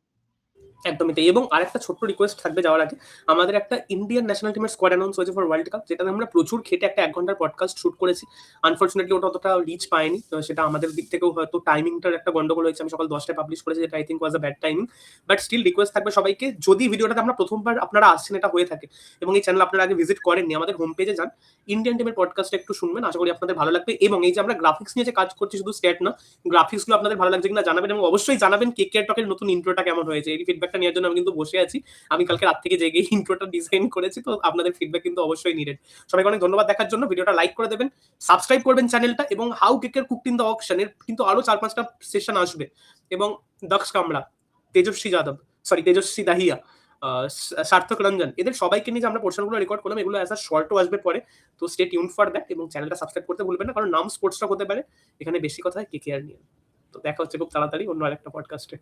একদমই তাই। এবং আরেকটা ছোট্ট রিকোয়েস্ট থাকবে যাওয়ার আগে, আমাদের একটা ইন্ডিয়ান ন্যাশনাল টিমের স্কোয়াড অ্যানাউন্স হয়েছে ফর ওয়ার্ল্ড কাপ, যেটাতে আমরা প্রচুর খেটে একটা 1 ঘন্টার পডকাস্ট শুট করেছি। আনফরচুনেটলি ওটা অতটা রিচ পায়নি, তো সেটা আমাদের দিক থেকেও হয়তো টাইমিংটার একটা গন্ডগোল হয়েছে। আমি সকাল 10টায় পাবলিশ করেছি, যেটা I think was a bad timing, but still request থাকবে সবাইকে, যদি ভিডিওটাতে আমরা প্রথমবার আপনারা আসছেন এটা হয়ে থাকে এবং এই চ্যানেল আপনারা আগে ভিজিট করেননি, আমাদের হোম পেজে যান, ইন্ডিয়ান টিমের পডকাস্টটা একটু শুনবেন, আশা করি আপনাদের ভালো লাগবে। এবং এই যে আমরা গ্রাফিক্স নিয়ে যে কাজ করছি, শুধু স্ট্যাট না, গ্রাফিক্সগুলো আপনাদের ভালো লাগছে কিনা জানাবেন, এবং অবশ্যই জানাবেন কেকেআর টকের নতুন ইন্ট্রোটা কেমন হয়েছে, এই ফিডব্যাকটা ফিডব্যাকটা নেওয়ার জন্য আমি কিন্তু বসে আছি। আমি কালকে রাত থেকে জেগে ইন্ট্রোটা ডিজাইন করেছি, তো আপনাদের ফিডব্যাক কিন্তু অবশ্যই নিডেড। সবাইকে অনেক ধন্যবাদ দেখার জন্য। ভিডিওটা লাইক করে দেবেন, সাবস্ক্রাইব করবেন চ্যানেলটা, এবং হাউ কেকের কুকড ইন দ্য অকশন এর কিন্তু আরো 4-5টা সেশন আসবে, এবং দক্ষ কামরা, তেজস্বী দাহিয়া, সার্থক রঞ্জন, এদের সবাইকে নিয়ে যে আমরা পোর্শনগুলো রেকর্ড করলাম, এগুলো অ্যাজ আ শর্টও আসবে পরে। তো স্টে টিউন ফর দ্যাট, এবং চ্যানেলটা সাবস্ক্রাইব করতে ভুলবেন না, কারণ নাম স্পোর্টস টক হতে পারে, এখানে বেশি কথা হয় কেকেআর নিয়ে। তো দেখা হচ্ছে খুব তাড়াতাড়ি অন্য আরেকটা পডকাস্টে।